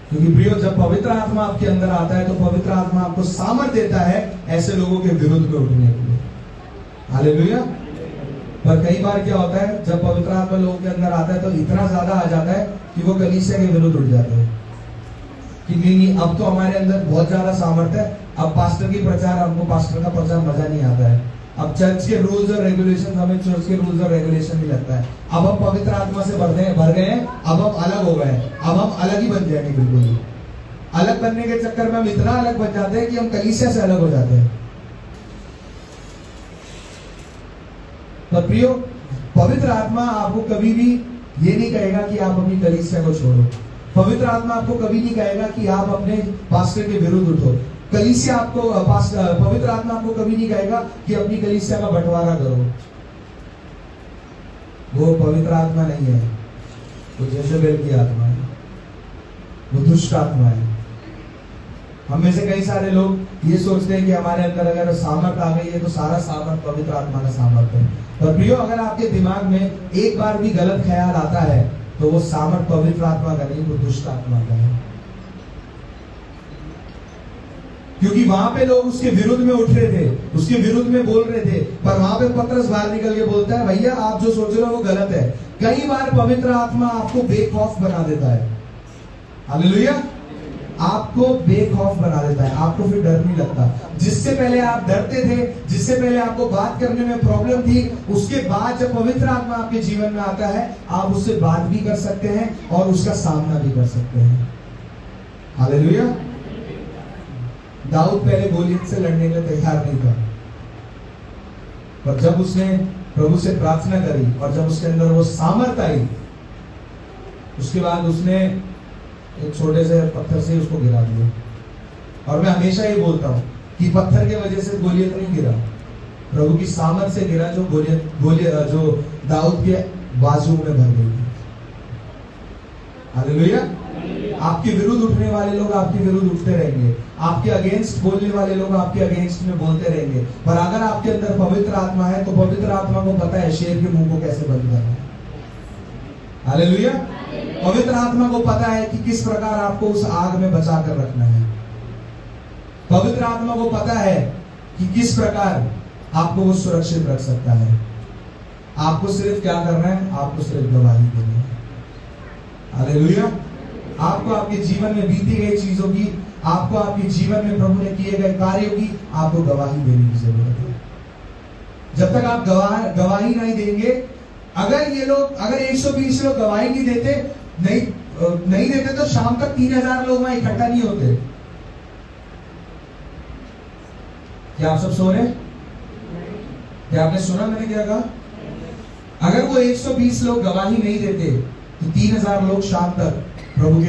क्योंकि प्रियो, जब पवित्र आत्मा आपके अंदर आता है तो पवित्र आत्मा आपको सामर्थ देता है ऐसे लोगों के विरुद्ध में उठने के लिए। हालेलुया। पर कई बार क्या होता है, जब पवित्र आत्मा लोगों के अंदर आता है तो इतना ज्यादा आ जाता है कि वो कलीसिया के विरुद्ध उठ जाते हैं कि नहीं, अब तो हमारे अंदर बहुत ज्यादा सामर्थ है, अब पास्टर की प्रचार, हमको पास्टर का प्रचार मजा नहीं आता है, अब चर्च के रूल्स और रेगुलेशन, हमें चर्च के रूल्स और रेगुलेशन नहीं लगता है, अब हम पवित्र आत्मा से भर गए हैं, अब हम अलग हो गए, अब हम अलग ही बन जाएंगे। बिल्कुल ही अलग बनने के चक्कर में हम इतना अलग बन जाते हैं कि हम कलीसिया से अलग हो जाते हैं। पर प्रियो, पवित्र आत्मा आपको कभी भी ये नहीं कहेगा कि आप अपनी कलीसिया को छोड़ो। पवित्र आत्मा आपको कभी नहीं कहेगा कि आप अपने पास्टर के विरुद्ध उठो। कलीसिया आपको, पवित्र आत्मा आपको कभी नहीं कहेगा कि अपनी कलीसिया का बंटवारा करो। वो पवित्र आत्मा नहीं है, वो जेज़ेबेल की आत्मा है, वो दुष्ट आत्मा है। हम में से कई सारे लोग ये सोचते हैं कि हमारे अंदर अगर सामर्थ आ गई है तो सारा सामर्थ पवित्र आत्मा का सामर्थ है। पर प्रियो, अगर आपके दिमाग में एक बार भी गलत ख्याल आता है तो वो सामर्थ पवित्र आत्मा का नहीं, वो दुष्ट आत्मा का है। क्योंकि वहां पे लोग उसके विरुद्ध में उठ रहे थे, उसके विरुद्ध में बोल रहे थे, पर वहां पे पतरस बाहर निकल के बोलता है, भैया आप जो सोच रहे हो वो गलत है। कई बार पवित्र आत्मा आपको बेखौफ बना देता है। हालेलुया। आपको बेखौफ बना देता है, आपको फिर डर नहीं लगता। जिससे पहले आप डरते थे, जिससे पहले आपको बात करने में प्रॉब्लम थी, उसके बाद जब पवित्र आत्मा आपके जीवन में आता है, आप उससे बात भी कर सकते हैं और उसका सामना भी कर सकते हैं। हालेलुया। दाऊद पहले गोलियत से लड़ने के लिए तैयार नहीं था, पर जब उसने प्रभु से प्रार्थना करी, और जब उसके अंदर वो सामर्थ आई, उसके बाद उसने एक छोटे से पत्थर से उसको गिरा दिया। और मैं हमेशा ये बोलता हूँ कि पत्थर के वजह से गोलियत नहीं गिरा, प्रभु की सामर्थ से गिरा, जो गोलियत जो दाऊद के बाजू में भर गई। हालेलुया। आपके विरुद्ध उठने वाले लोग आपके विरुद्ध उठते रहेंगे, आपके अगेंस्ट बोलने वाले लोग आपके अगेंस्ट में बोलते रहेंगे, पर अगर आपके अंदर पवित्र आत्मा है तो पवित्र आत्मा को पता है शेर के मुंह को कैसे बंद करना है। हालेलुया। पवित्र आत्मा को पता है कि किस प्रकार आपको उस आग में बचा कर रखना है। पवित्र आत्मा को पता है कि किस प्रकार आपको वो सुरक्षित रख सकता है। आपको सिर्फ क्या करना है? आपको सिर्फ गवाही देनी है। हालेलुया। आपको आपके जीवन में बीती गई चीजों की, आपको आपके जीवन में प्रभु ने किए गए कार्यों की आपको गवाही देने की जरूरत है। जब तक आप गवाही नहीं देंगे, अगर ये लोग, अगर 120 लोग गवाही नहीं देते, नहीं देते, तो शाम तक 3000 लोग वहां इकट्ठा नहीं होते। क्या आप सब सो रहे? क्या आपने सुना मैंने क्या कहा? अगर वो 120 लोग गवाही नहीं देते तो 3000 लोग शाम तक प्रभु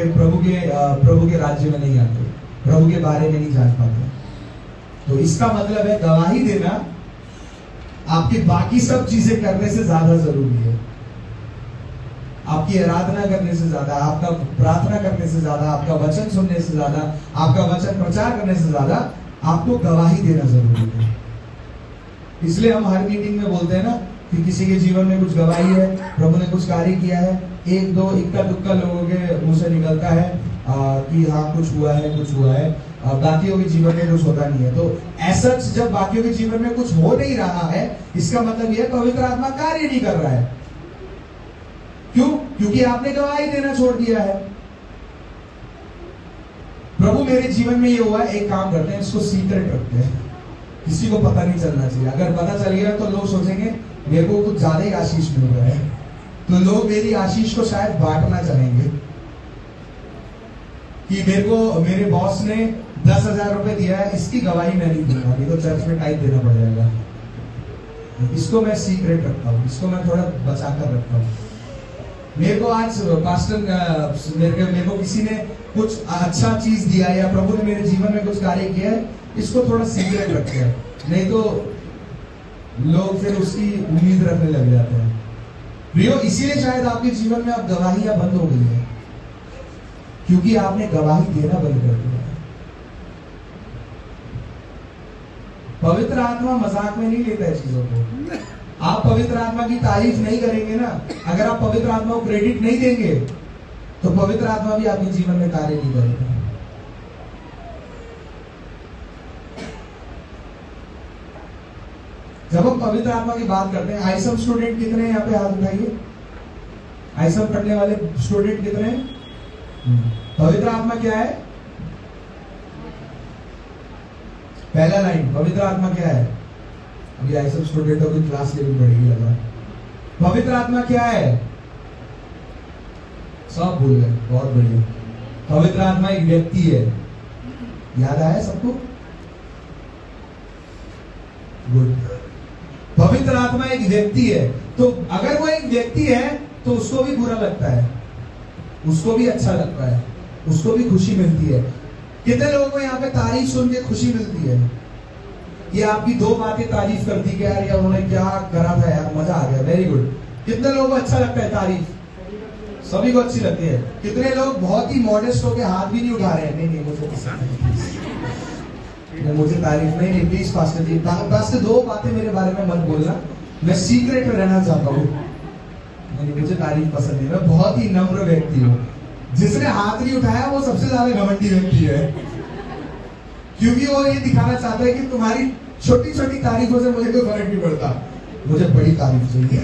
के राज्य में नहीं आते, प्रभु के बारे में नहीं जान पाते। तो इसका मतलब है गवाही देना आपके बाकी सब चीजें करने से ज्यादा जरूरी है। आपकी आराधना करने से ज्यादा, आपका प्रार्थना करने से ज्यादा, आपका वचन सुनने से ज्यादा, आपका वचन प्रचार करने से ज्यादा आपको गवाही देना जरूरी है। इसलिए हम हर मीटिंग में बोलते हैं ना कि किसी के जीवन में कुछ गवाही है, प्रभु ने कुछ कार्य किया है, एक दो इक्का दुक्का लोगों के मुंह से निकलता है कि हाँ कुछ हुआ है, बाकियों के जीवन में कुछ होता नहीं है। तो ऐसा जब बाकियों के जीवन में कुछ हो नहीं रहा है, इसका मतलब यह पवित्र आत्मा कार्य नहीं कर रहा है। क्यों? क्योंकि आपने गवाही देना छोड़ दिया है। प्रभु मेरे जीवन में ये हुआ है, एक काम करते हैं, इसको सीक्रेट रखते हैं, किसी को पता नहीं चलना चाहिए। अगर पता चल गया तो लोग सोचेंगे मेरे को कुछ ज्यादा ही आशीष मिल रहा है, तो लोग मेरी आशीष को शायद बांटना चाहेंगे कि मेरे बॉस ने 10,000 रुपए दिया है, इसकी गवाही मैं नहीं दूंगा, नहीं तो चर्च में टाइप देना पड़ जाएगा। इसको मैं सीक्रेट रखता हूँ, इसको मैं थोड़ा बचा कर रखता हूँ। मेरे को आज पास्टर मेरे को किसी ने कुछ अच्छा चीज दिया या प्रभु ने मेरे जीवन में कुछ कार्य किया है, इसको थोड़ा सीक्रेट रखते हैं, नहीं तो लोग फिर उसकी उम्मीद रखने लग जाते हैं। प्रियो, इसीलिए शायद आपके जीवन में आप गवाहियां बंद हो गई है, क्योंकि आपने गवाही देना बंद कर दिया। पवित्र आत्मा मजाक में नहीं लेता है चीजों को। आप पवित्र आत्मा की तारीफ नहीं करेंगे ना, अगर आप पवित्र आत्मा को क्रेडिट नहीं देंगे तो पवित्र आत्मा भी आपके जीवन में कार्य नहीं करेगा। जब हम पवित्र आत्मा की बात करते हैं, आईसम स्टूडेंट कितने हैं यहाँ पे? हाथ उठाइए। आईसम पढ़ने वाले स्टूडेंट कितने हैं? पवित्र आत्मा क्या है? पहला लाइन, पवित्र आत्मा क्या है? अभी आईसम स्टूडेंटों की क्लास लेनी पड़ेगी लगा। पवित्र आत्मा क्या है? सब भूल गए, बहुत बढ़िया। पवित्र आत्मा एक व्यक्ति है, याद आया सबको? गुड। पवित्र आत्मा एक व्यक्ति है, तो अगर वो एक व्यक्ति है तो उसको भी बुरा लगता है, उसको भी अच्छा लगता है, उसको भी खुशी मिलती है। कितने लोगों को यहाँ पे तारीफ सुन के खुशी मिलती है? ये आपकी दो बातें तारीफ कर दी कि यार ये उन्होंने क्या करा था यार, मजा आ गया, वेरी गुड। कितने लोगों को अच्छा लगता है तारीफ? सभी को अच्छी लगती है। कितने लोग बहुत ही मॉडेस्ट होकर हाथ भी नहीं उठा रहे हैं? नहीं मुझे मुझे तारीफ नहीं, प्लीज पास्टर जी, पास्टर दो बातें मेरे बारे में मत बोलना, मैं सीक्रेट में रहना चाहता हूँ। नहीं, मुझे तारीफ पसंद नहीं, मैं बहुत ही नम्र व्यक्ति हूँ। जिसने हाथ नहीं उठाया वो सबसे ज्यादा घमंडी व्यक्ति है, क्योंकि वो ये दिखाना चाहता है कि तुम्हारी छोटी छोटी तारीफों से मुझे कोई फर्क नहीं पड़ता, मुझे बड़ी तारीफ चाहिए।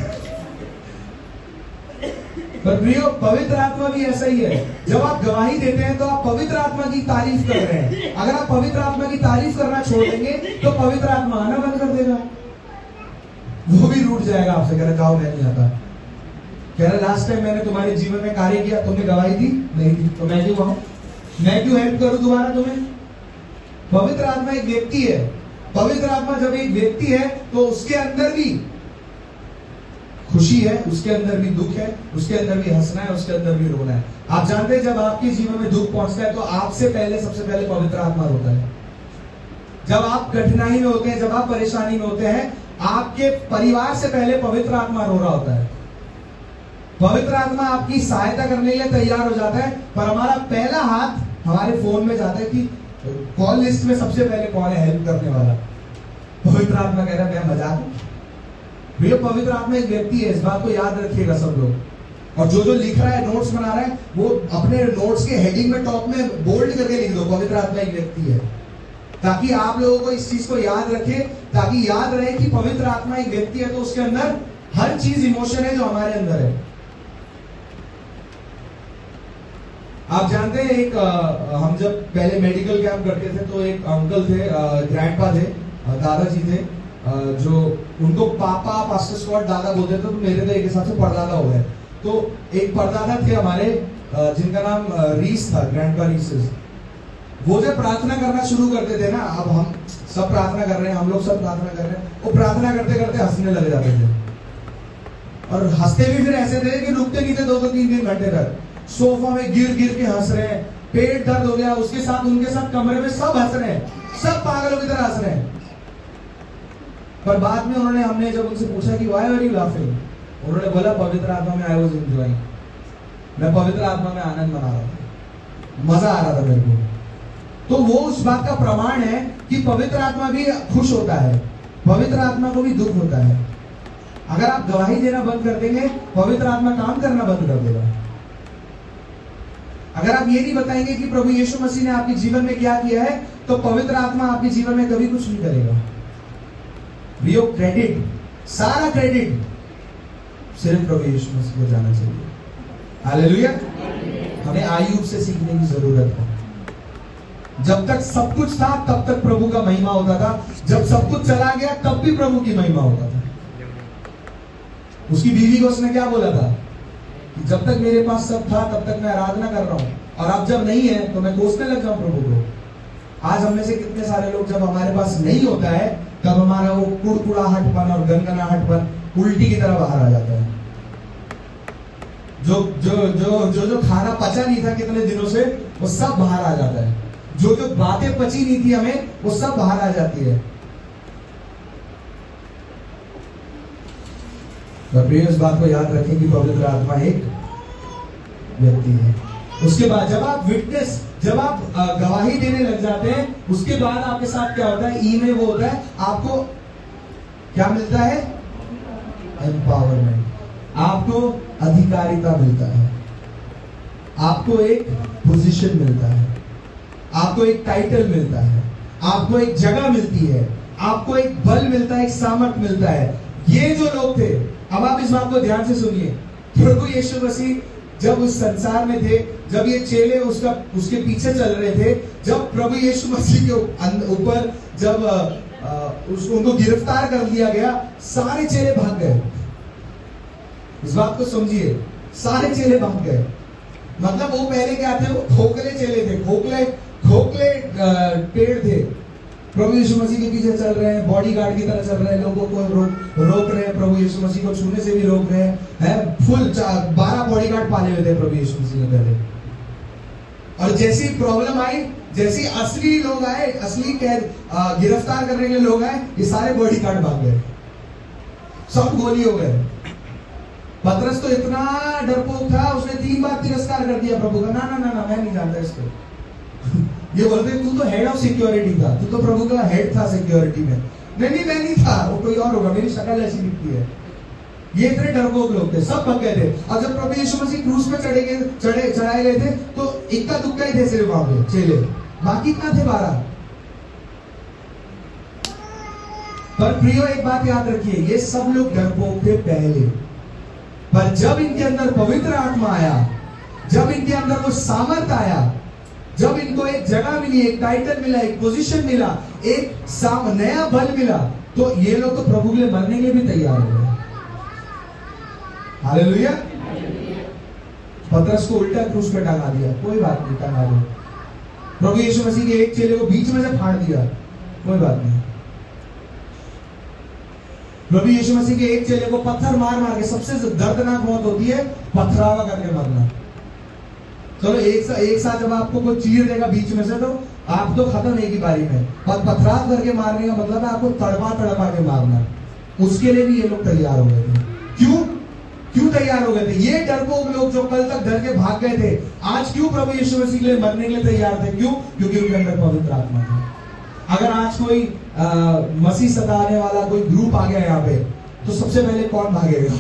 पर प्रियो, पवित्र आत्मा भी ऐसा ही है। जब आप गवाही देते हैं तो आप पवित्र आत्मा की तारीफ कर रहे हैं। अगर आप पवित्र आत्मा की तारीफ करना छोड़ देंगे तो पवित्र आत्मा आना बंद कर देगा, वो भी रूठ जाएगा आपसे, कह रहा जाओ मैं नहीं आता। कह रहा लास्ट टाइम मैंने तुम्हारे जीवन में कार्य किया, तुमने गवाही दी नहीं दी, तो मैं क्यों आऊं, मैं क्यों हेल्प करूं दोबारा तुम्हें? पवित्र आत्मा एक व्यक्ति है। पवित्र आत्मा जब एक व्यक्ति है तो उसके अंदर भी खुशी है, उसके अंदर भी दुख है, उसके अंदर भी हंसना है, उसके अंदर भी रोना है। आप जानते हैं जब आपके जीवन में दुख पहुंचता है तो आपसे पहले, सबसे पहले पवित्र आत्मा रोता है। जब आप कठिनाई में होते हैं, जब आप परेशानी में होते हैं, आपके परिवार से पहले पवित्र आत्मा रो रहा होता है। पवित्र आत्मा आपकी सहायता करने के लिए तैयार हो जाता है, पर हमारा पहला हाथ हमारे फोन में जाता है कि कॉल लिस्ट में सबसे पहले कौन है हेल्प करने वाला। पवित्र आत्मा कह रहा है मैं मजाक हूं। भैया पवित्र आत्मा एक व्यक्ति है, इस बात को याद रखिएगा सब लोग। और जो जो लिख रहा है, नोट्स बना रहा है, वो अपने नोट्स के हेडिंग में टॉप में बोल्ड करके लिख दो, पवित्र आत्मा एक व्यक्ति है, ताकि आप लोगों को इस चीज को याद रखे, ताकि याद रहे कि पवित्र आत्मा एक व्यक्ति है, तो उसके अंदर हर चीज इमोशन है जो हमारे अंदर है। आप जानते हैं एक हम जब पहले मेडिकल कैंप करते थे तो एक अंकल थे, ग्रैंडपा थे, दादाजी थे, जो उनको पापा पास्टर स्कॉट दादा बोलते थे, तो मेरे तो एक हिसाब से परदादा हो गए। तो एक परदादा थे हमारे जिनका नाम रीस था, ग्रैंडपा रीसेस। वो जब प्रार्थना करना शुरू करते थे ना, अब हम सब प्रार्थना कर रहे हैं, हम लोग सब प्रार्थना कर रहे हैं, वो प्रार्थना करते करते हंसने लग जाते थे। और हंसते भी फिर ऐसे थे कि रुकते नहीं थे 2-3 घंटे तक। सोफा में गिर गिर के हंस रहे हैं, पेट दर्द हो गया, उसके साथ उनके साथ कमरे में सब हंस रहे हैं, सब पागलों की तरह हंस रहे हैं। पर बाद में हमने जब उनसे पूछा कि व्हाई आर यू लाफिंग, उन्होंने बोला पवित्र आत्मा में आई वाज एंजॉयिंग, मैं पवित्र आत्मा में आनंद मना रहा था, मजा आ रहा था मेरे को। तो वो उस बात का प्रमाण है कि पवित्र आत्मा भी खुश होता है, पवित्र आत्मा को भी दुख होता है। अगर आप गवाही देना बंद कर देंगे, पवित्र आत्मा काम करना बंद कर देगा। अगर आप ये नहीं बताएंगे कि प्रभु यीशु मसीह ने आपके जीवन में क्या किया है, तो पवित्र आत्मा आपके जीवन में कभी कुछ नहीं करेगा। रियो क्रेडिट, सारा क्रेडिट सिर्फ प्रभु यीशु मसीह को जाना चाहिए। हालेलुया। हमें आयुब से सीखने की जरूरत है। जब तक सब कुछ था तब तक प्रभु का महिमा होता था, जब सब कुछ चला गया तब भी प्रभु की महिमा होता था। उसकी बीवी को उसने क्या बोला था कि जब तक मेरे पास सब था तब तक मैं आराधना कर रहा हूं, और अब जब नहीं है तो मैं कोसने लग जाऊं प्रभु को। आज हम में से कितने सारे लोग जब हमारे पास नहीं होता है तब हमारा वो कुड़कुड़ाहटपन और गनगनाहटपन उल्टी की तरह बाहर आ जाता है। जो जो जो जो जो खाना पचा नहीं था कितने दिनों से, वो सब बाहर आ जाता है। जो जो बातें पची नहीं थी हमें, वो सब बाहर आ जाती है। इस बात को याद रखें कि पवित्र आत्मा एक व्यक्ति है। उसके बाद जब आप विटनेस, जब आप गवाही देने लग जाते हैं, उसके बाद आपके साथ क्या होता है, ई में वो होता है, आपको क्या मिलता है, एम्पावरमेंट, आपको अधिकारिता मिलता है, आपको एक पोजीशन मिलता है, आपको एक टाइटल मिलता है, आपको एक जगह मिलती है, आपको एक बल मिलता है, एक सामर्थ्य मिलता है। ये जो लोग थे, अब आप इस बात को ध्यान से सुनिए, प्रभु यीशु मसीह जब उस संसार में थे, जब ये चेले उसके पीछे चल रहे थे, जब प्रभु यीशु मसीह के ऊपर जब उनको गिरफ्तार कर लिया गया, सारे चेले भाग गए। इस बात को समझिए, सारे चेले भाग गए। मतलब वो पहले क्या थे, वो खोखले चेले थे, खोखले पेड़ थे। प्रभु यीशु मसीह के पीछे चल रहे हैं, बॉडीगार्ड की तरह चल रहे हैं, लोगों को रोक रहे हैं, प्रभु यीशु मसीह को छूने से भी रोक रहे हैं। फुल 12 बॉडीगार्ड पाले हुए थे प्रभु यीशु मसीह ने पहले। और जैसी प्रॉब्लम आई, जैसी असली लोग आए, असली गिरफ्तार करने के लिए लोग आए, ये सारे बॉडीगार्ड भाग गए, सब गोली हो गए। पतरस तो इतना डरपोक था, उसने 3 बार तिरस्कार कर दिया प्रभु का, ना ना ना ना, मैं नहीं जानता इसको। ये बोलते तू तो हेड ऑफ सिक्योरिटी था, तू तो प्रभु का हेड था सिक्योरिटी में। नहीं मैं नहीं था, वो कोई और होगा, मेरी शक्ल ऐसी दिखती है। ये इतने डरपोक लोग थे, सब भाग गए थे। और जब प्रभु यीशु मसीह क्रूस पे चढ़ाए गए थे, तो इक्का दुक्का ही थे सिर्फ वहां पे चेले, बाकी कितना थे 12। पर प्रियो एक बात याद रखिए, ये सब लोग डरपोक थे पहले, पर जब इनके अंदर पवित्र आत्मा आया, जब इनके अंदर वो सामर्थ आया, जब इनको एक जगह मिली, एक टाइटल मिला, एक पोजीशन मिला, एक नया बल मिला, तो ये लोग तो प्रभु के लिए मरने के लिए भी तैयार हो गए। हालेलुया। पतरस को उल्टा क्रूस पे टांगा दिया, कोई बात नहीं, टांगा दो। प्रभु यीशु मसीह के एक चेले को बीच में से फाड़ दिया, कोई बात नहीं। प्रभु यीशु मसीह के एक चेले को पत्थर मार मार के, सबसे दर्दनाक मौत होती है पथरावा करके मरना। चलो एक साथ जब आपको कोई चीर देगा बीच में से तो आप तो खत्म एक ही बारी में, पर पथराव करके मारने का मतलब है आपको तड़पा तड़पा के मारना। उसके लिए भी ये लोग तैयार हो गए थे। क्यों तैयार हो गए थे? ये डरपोक लोग जो कल तक डर के भाग गए थे, आज क्यों प्रभु यीशु मसीह के लिए मरने के लिए तैयार थे? क्यों? क्योंकि उनके अंदर पवित्र आत्मा था। अगर आज कोई मसीह सताने वाला कोई ग्रुप आ गया यहाँ पे, तो सबसे पहले कौन भागेगा?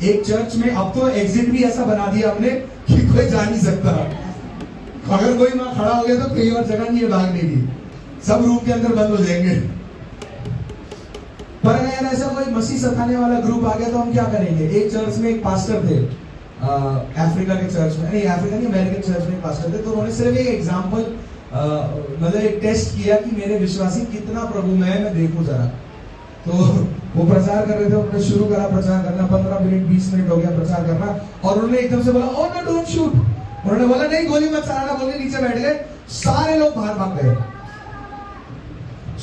एक चर्च में अब तो एग्जिट भी ऐसा बना दिया हमने कि कोई जा नहीं सकता। अगर कोई वहां खड़ा हो गया तो कहीं और जगह नहीं है भागने की, सब रूम के अंदर बंद हो जाएंगे। पर अगर ऐसा कोई मसीह सताने वाला ग्रुप आ गया तो हम क्या करेंगे? एक चर्च में एक पास्टर थे, अफ्रीका के चर्च में, नहीं अफ्रीका नहीं, अमेरिकन चर्च में पास्टर थे। तो उन्होंने सिर्फ एक एग्जाम्पल, मतलब एक टेस्ट किया कि मेरे विश्वासी कितना प्रभु में है, मैं देखूं जरा। तो वो प्रचार कर रहे थे, उन्होंने शुरू करा प्रचार करना, 15 मिनट 20 मिनट हो गया प्रचार करना, और उन्होंने एकदम से बोला, ओ नो डोंट शूट। उन्होंने बोला नहीं गोली मत चलाना, बोल के नीचे बैठ गए। सारे लोग बाहर भाग गए,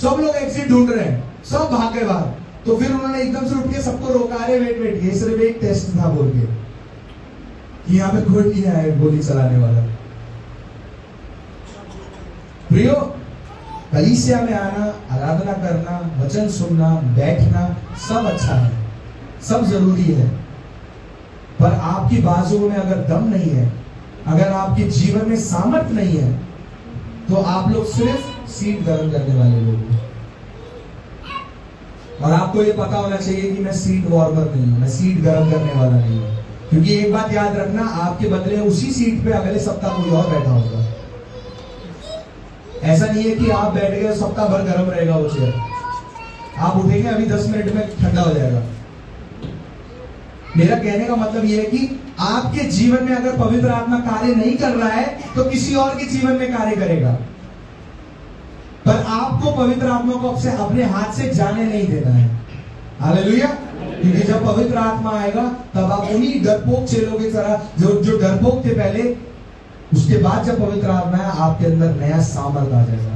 सब लोग एग्जिट ढूंढ रहे हैं, सब भाग गए बाहर। तो फिर उन्होंने एकदम से उठ के सबको रोका, अरे वेट ये सिर्फ एक टेस्ट था बोल के, कि यहाँ पे कोई नहीं है गोली चलाने वाला। प्रियो, कलीसिया में आना, आराधना करना, वचन सुनना, बैठना सब अच्छा है, सब जरूरी है, पर आपकी बाजुओं में अगर दम नहीं है, अगर आपके जीवन में सामर्थ्य नहीं है, तो आप लोग सिर्फ सीट गर्म करने वाले लोग हैं। और आपको ये पता होना चाहिए कि मैं सीट वार्मर नहीं हूं, मैं सीट गर्म करने वाला नहीं हूं। क्योंकि एक बात याद रखना, आपके बदले उसी सीट पे अगले सप्ताह कोई और बैठा होगा। ऐसा नहीं है कि आप बैठ गए सप्ताह भर गर्म रहेगा वो चेयर, आप उठेंगे अभी 10 मिनट में ठंडा हो जाएगा। मेरा कहने का मतलब यह है कि आपके जीवन में अगर पवित्र आत्मा कार्य नहीं कर रहा है तो किसी और के जीवन में कार्य करेगा, पर आपको पवित्र आत्मा को अपने हाथ से जाने नहीं देना है। हालेलुया। क्योंकि जब पवित्र आत्मा आएगा तब आप उन्हीं डरपोक चेलों की तरह जो डरपोक थे पहले, उसके बाद जब पवित्र आत्मा है आपके अंदर नया सामर्थ्य आ जाएगा,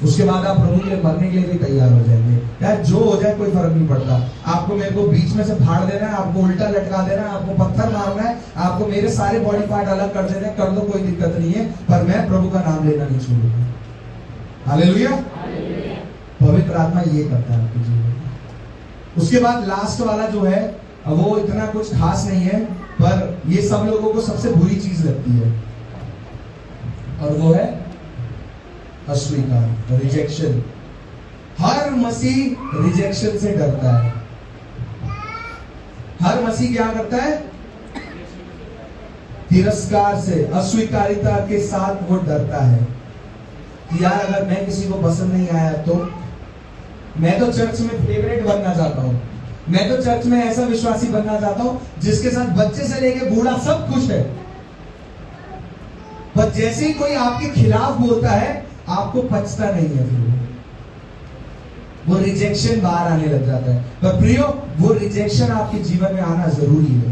उसके बाद आप प्रभु के लिए मरने के लिए भी तैयार हो जाएंगे। यार जो हो जाए कोई फर्क नहीं पड़ता। आपको मेरे को बीच में से फाड़ देना है, आपको उल्टा लटका देना है, आपको पत्थर मारना है, आपको मेरे सारे बॉडी पार्ट अलग कर देना है, कर दो, कोई दिक्कत नहीं है, पर मैं प्रभु का नाम लेना नहीं छोड़ूंगा। हालेलुया। पवित्र आत्मा ये करता है आपके जीवन में। उसके बाद लास्ट वाला जो है वो इतना कुछ खास नहीं है, पर ये सब लोगों को सबसे बुरी चीज लगती है, और वो है अस्वीकार, रिजेक्शन। हर मसीह रिजेक्शन से डरता है। हर मसीह क्या करता है? तिरस्कार से, अस्वीकारिता के साथ वो डरता है कि यार अगर मैं किसी को पसंद नहीं आया तो मैं तो चर्च में फेवरेट बनना चाहता हूं, मैं तो चर्च में ऐसा विश्वासी बनना चाहता हूं जिसके साथ बच्चे से लेके बूढ़ा सब खुश है। पर जैसे ही कोई आपके खिलाफ बोलता है आपको पचता नहीं है, फिर वो रिजेक्शन बाहर आने लग जाता है। पर प्रियो, वो रिजेक्शन आपके जीवन में आना जरूरी है।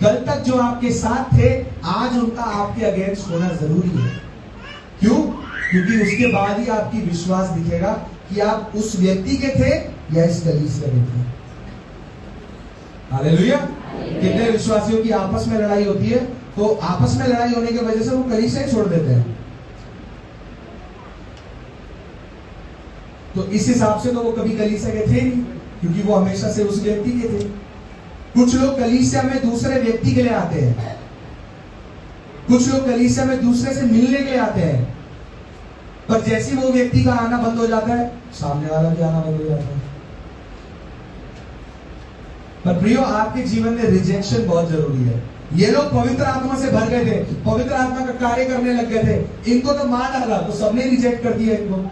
कल तक जो आपके साथ थे आज उनका आपके अगेंस्ट होना जरूरी है। क्यों? क्योंकि उसके बाद ही आपकी विश्वास दिखेगा कि आप उस व्यक्ति के थे या इस कलीसिया के थे। हालेलुया। कितने विश्वासियों की आपस में लड़ाई होती है, तो आपस में लड़ाई होने की वजह से वो कलीसिया ही छोड़ देते हैं। तो इस हिसाब से तो वो कभी कलीसिया के थे नहीं, क्योंकि वो हमेशा से उस व्यक्ति के थे। कुछ लोग कलीसिया में दूसरे व्यक्ति के लिए आते हैं, कुछ लोग कलीसिया में दूसरे से मिलने के लिए आते हैं, पर जैसे वो व्यक्ति का आना बंद हो जाता है सामने वाला भी आना बंद हो जाता है। पर प्रियो, आपके जीवन में रिजेक्शन बहुत जरूरी है। ये लोग पवित्र आत्मा से भर गए थे, पवित्र आत्मा का कार्य करने लग गए थे, इनको तो मार डाला तो सबने रिजेक्ट कर दिया, इनको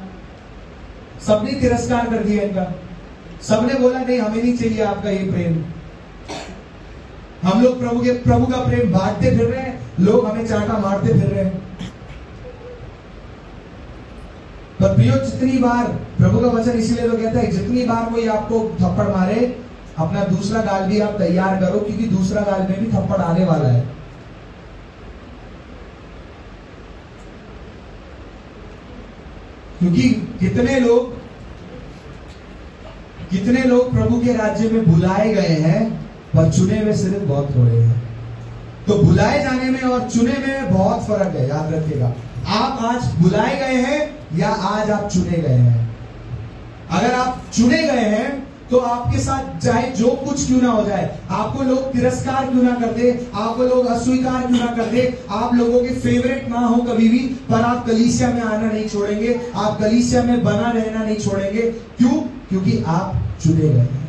सबने तिरस्कार कर दिया इनका। सबने बोला नहीं, हमें नहीं चाहिए आपका ये प्रेम, हम लोग प्रभु का प्रेम बांटते फिर रहे हैं, लोग हमें चांटा मारते फिर रहे हैं। पर प्रियो, जितनी बार प्रभु का वचन इसलिए तो कहता है, जितनी बार कोई आपको थप्पड़ मारे अपना दूसरा गाल भी आप तैयार करो, क्योंकि दूसरा गाल में भी थप्पड़ आने वाला है। क्योंकि कितने लोग कितने लोग प्रभु के राज्य में बुलाए गए हैं पर चुने हुए सिर्फ बहुत थोड़े हैं। तो बुलाए जाने में और चुने में बहुत फर्क है, याद रखिएगा। आप आज बुलाए गए हैं या आज आप चुने गए हैं। अगर आप चुने गए हैं तो आपके साथ चाहे जो कुछ क्यों ना हो जाए, आपको लोग तिरस्कार क्यों ना कर दे, आपको लोग अस्वीकार क्यों ना कर दे, आप लोगों के फेवरेट ना हो कभी भी, पर आप कलीसिया में आना नहीं छोड़ेंगे, आप कलीसिया में बना रहना नहीं छोड़ेंगे। क्यों? क्योंकि आप चुने गए हैं।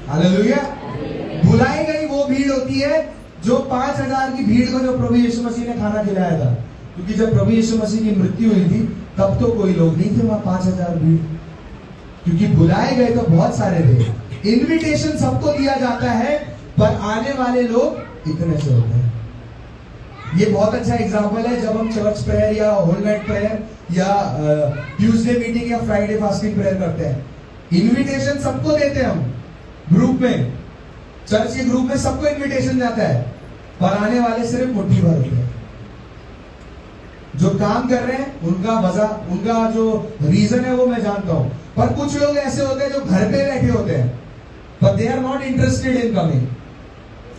हालेलुया। बुलाई गई वो भीड़ होती है जो 5000 की भीड़ को जो प्रभु यीशु मसीह ने खाना खिलाया था, क्योंकि जब प्रभु यीशु मसीह की मृत्यु हुई थी तब तो कोई लोग नहीं थे वहां 5000 भीड़, क्योंकि बुलाए गए तो बहुत सारे थे। इनविटेशन सबको दिया जाता है पर आने वाले लोग इतने से होते हैं। ये बहुत अच्छा एग्जांपल है जब हम चर्च प्रेयर या होल नाइट प्रेयर या ट्यूसडे मीटिंग या फ्राइडे फास्टिंग प्रेयर करते हैं। इनविटेशन सबको देते हैं हम ग्रुप में, चर्च के ग्रुप में सबको इनविटेशन जाता है, पर आने वाले सिर्फ मुट्ठी भर होते हैं। जो काम कर रहे हैं उनका जो रीजन है वो मैं जानता हूं, पर कुछ लोग ऐसे होते हैं जो घर पे बैठे होते हैं पर they are not interested in coming.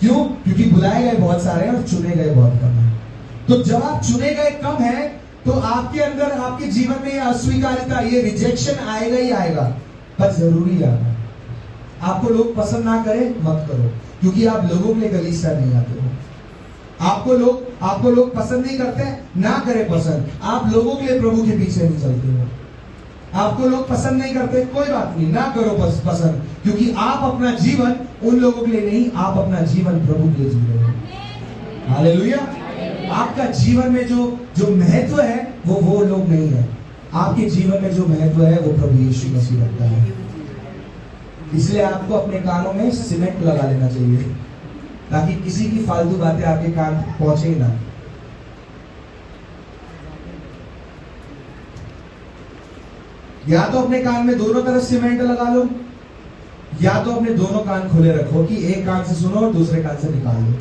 क्यों? क्योंकि बुलाए गए बहुत सारे हैं और चुने गए बहुत कम है। तो जब आप चुने गए कम है तो आपके अंदर, आपके जीवन में ये अस्वीकारिता, ये रिजेक्शन आएगा ही आएगा, पर जरूरी आना। आपको लोग पसंद ना करें मत करो, क्योंकि आप लोगों के लिए कलीसिया नहीं आते हो। आपको लोग पसंद नहीं करते, ना करें पसंद, आप लोगों के लिए प्रभु के पीछे नहीं चलते हो। आपको लोग पसंद नहीं करते, कोई बात नहीं, ना करो पसंद, क्योंकि आप अपना जीवन उन लोगों के लिए नहीं, आप अपना जीवन प्रभु के लिए जी रहे हो। हालेलुया। आपका जीवन में जो महत्व है वो लोग नहीं है। आपके जीवन में जो महत्व है वो प्रभु यीशु मसीह रखता है। इसलिए आपको अपने कानों में सीमेंट लगा लेना चाहिए ताकि किसी की फालतू बातें आपके कान पहुंचे ही ना। या तो अपने कान में दोनों तरफ सीमेंट लगा लो, या तो अपने दोनों कान खुले रखो कि एक कान से सुनो और दूसरे कान से निकाल दो।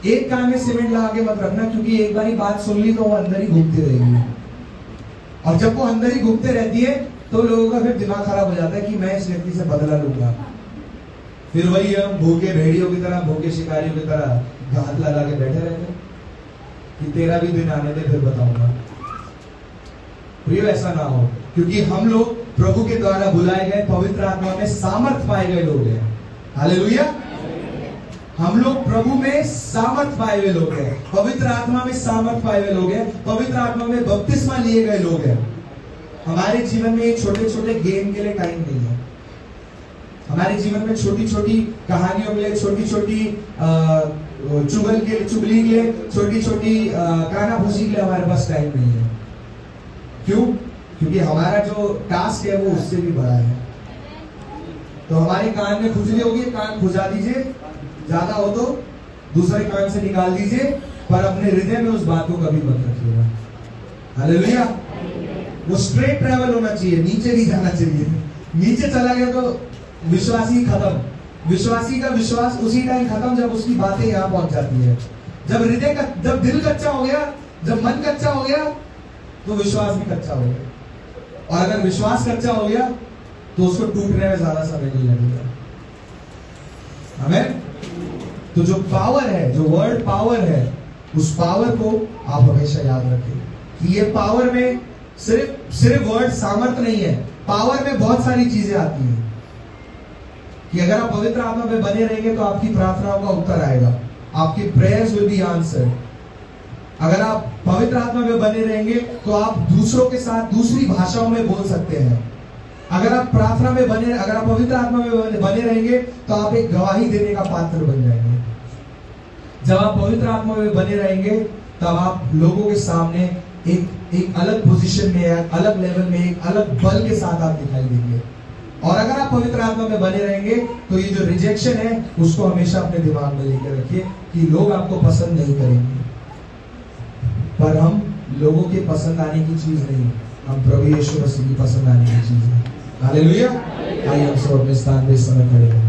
एक कान में सीमेंट लगा के मत रखना, क्योंकि एक बार ही बात सुन ली तो वो अंदर ही घूमती रहेगी, और जब वो अंदर ही घूमते रहती है तो लोगों का फिर दिमाग खराब हो जाता है कि मैं इस व्यक्ति से बदला लूंगा। फिर वही हम भूखे भेड़ियों की तरह, भूखे शिकारियों की तरह घात लगा के बैठे रहते कि तेरा भी दिन आने दे फिर बताऊंगा। प्रिय, ऐसा ना हो, क्योंकि हम लोग प्रभु के द्वारा बुलाए गए, पवित्र आत्मा में सामर्थ पाए गए लोग हैं। हालेलुया। हम लोग प्रभु में सामर्थ पाए हुए लोग हैं, पवित्र आत्मा में सामर्थ पाए हुए लोग हैं, पवित्र आत्मा में बपतिस्मा लिए गए लोग हैं। हमारे जीवन में छोटे छोटे गेम के लिए टाइम नहीं है। हमारे जीवन में छोटी छोटी कहानियों के लिए, छोटी छोटी चुगली के लिए, छोटी छोटी कानाफूसी के लिए हमारे पास टाइम नहीं है। क्यों? क्योंकि हमारा जो टास्क है वो उससे भी बड़ा है। तो हमारे कान में खुजली होगी, कान खुजा दीजिए, ज्यादा हो तो दूसरे कान से निकाल दीजिए, पर अपने हृदय में उस बात को कभी मत रखिएगा। हालेलुया। वो स्ट्रेट ट्रैवल होना चाहिए, नीचे नहीं जाना चाहिए। नीचे चला गया तो विश्वासी खत्म। विश्वासी का विश्वास उसी टाइम खत्म जब उसकी बातें यहाँ पहुंच जाती है। जब दिल कच्चा हो गया, जब मन कच्चा हो गया, तो विश्वास भी कच्चा हो गया। और अगर विश्वास कच्चा हो गया तो उसको टूटने में ज्यादा समय नहीं लगेगा। हमें तो जो पावर है, जो वर्ड पावर है, उस पावर को आप हमेशा याद रखें कि ये पावर में सिर्फ वर्ड सामर्थ नहीं है। पावर में बहुत सारी चीजें आती हैं कि अगर आप पवित्र आत्मा में बने रहेंगे तो आपकी प्रार्थनाओं का उत्तर आएगा, आपकी प्रेयर्स विल बी आंसर्ड। अगर आप पवित्र आत्मा में बने रहेंगे तो आप दूसरों के साथ दूसरी भाषाओं में बोल सकते हैं। अगर आप प्रार्थना में अगर आप पवित्र आत्मा में बने रहेंगे तो आप एक गवाही देने का पात्र बन जाएंगे। जब आप पवित्र आत्मा में बने रहेंगे तब आप लोगों के सामने एक अलग पोजीशन में, एक अलग लेवल में, एक अलग बल के साथ आप दिखाई देंगे। और अगर आप पवित्र आत्मा में बने रहेंगे तो ये जो रिजेक्शन है उसको हमेशा अपने दिमाग में लेकर रखिए कि लोग आपको पसंद नहीं करेंगे, पर हम लोगों के पसंद आने की चीज नहीं, हम प्रभु यीशु मसीह की पसंद आने की चीज है। हालेलुया। आइए हम सब अपने स्थान पे समय खड़े हैं।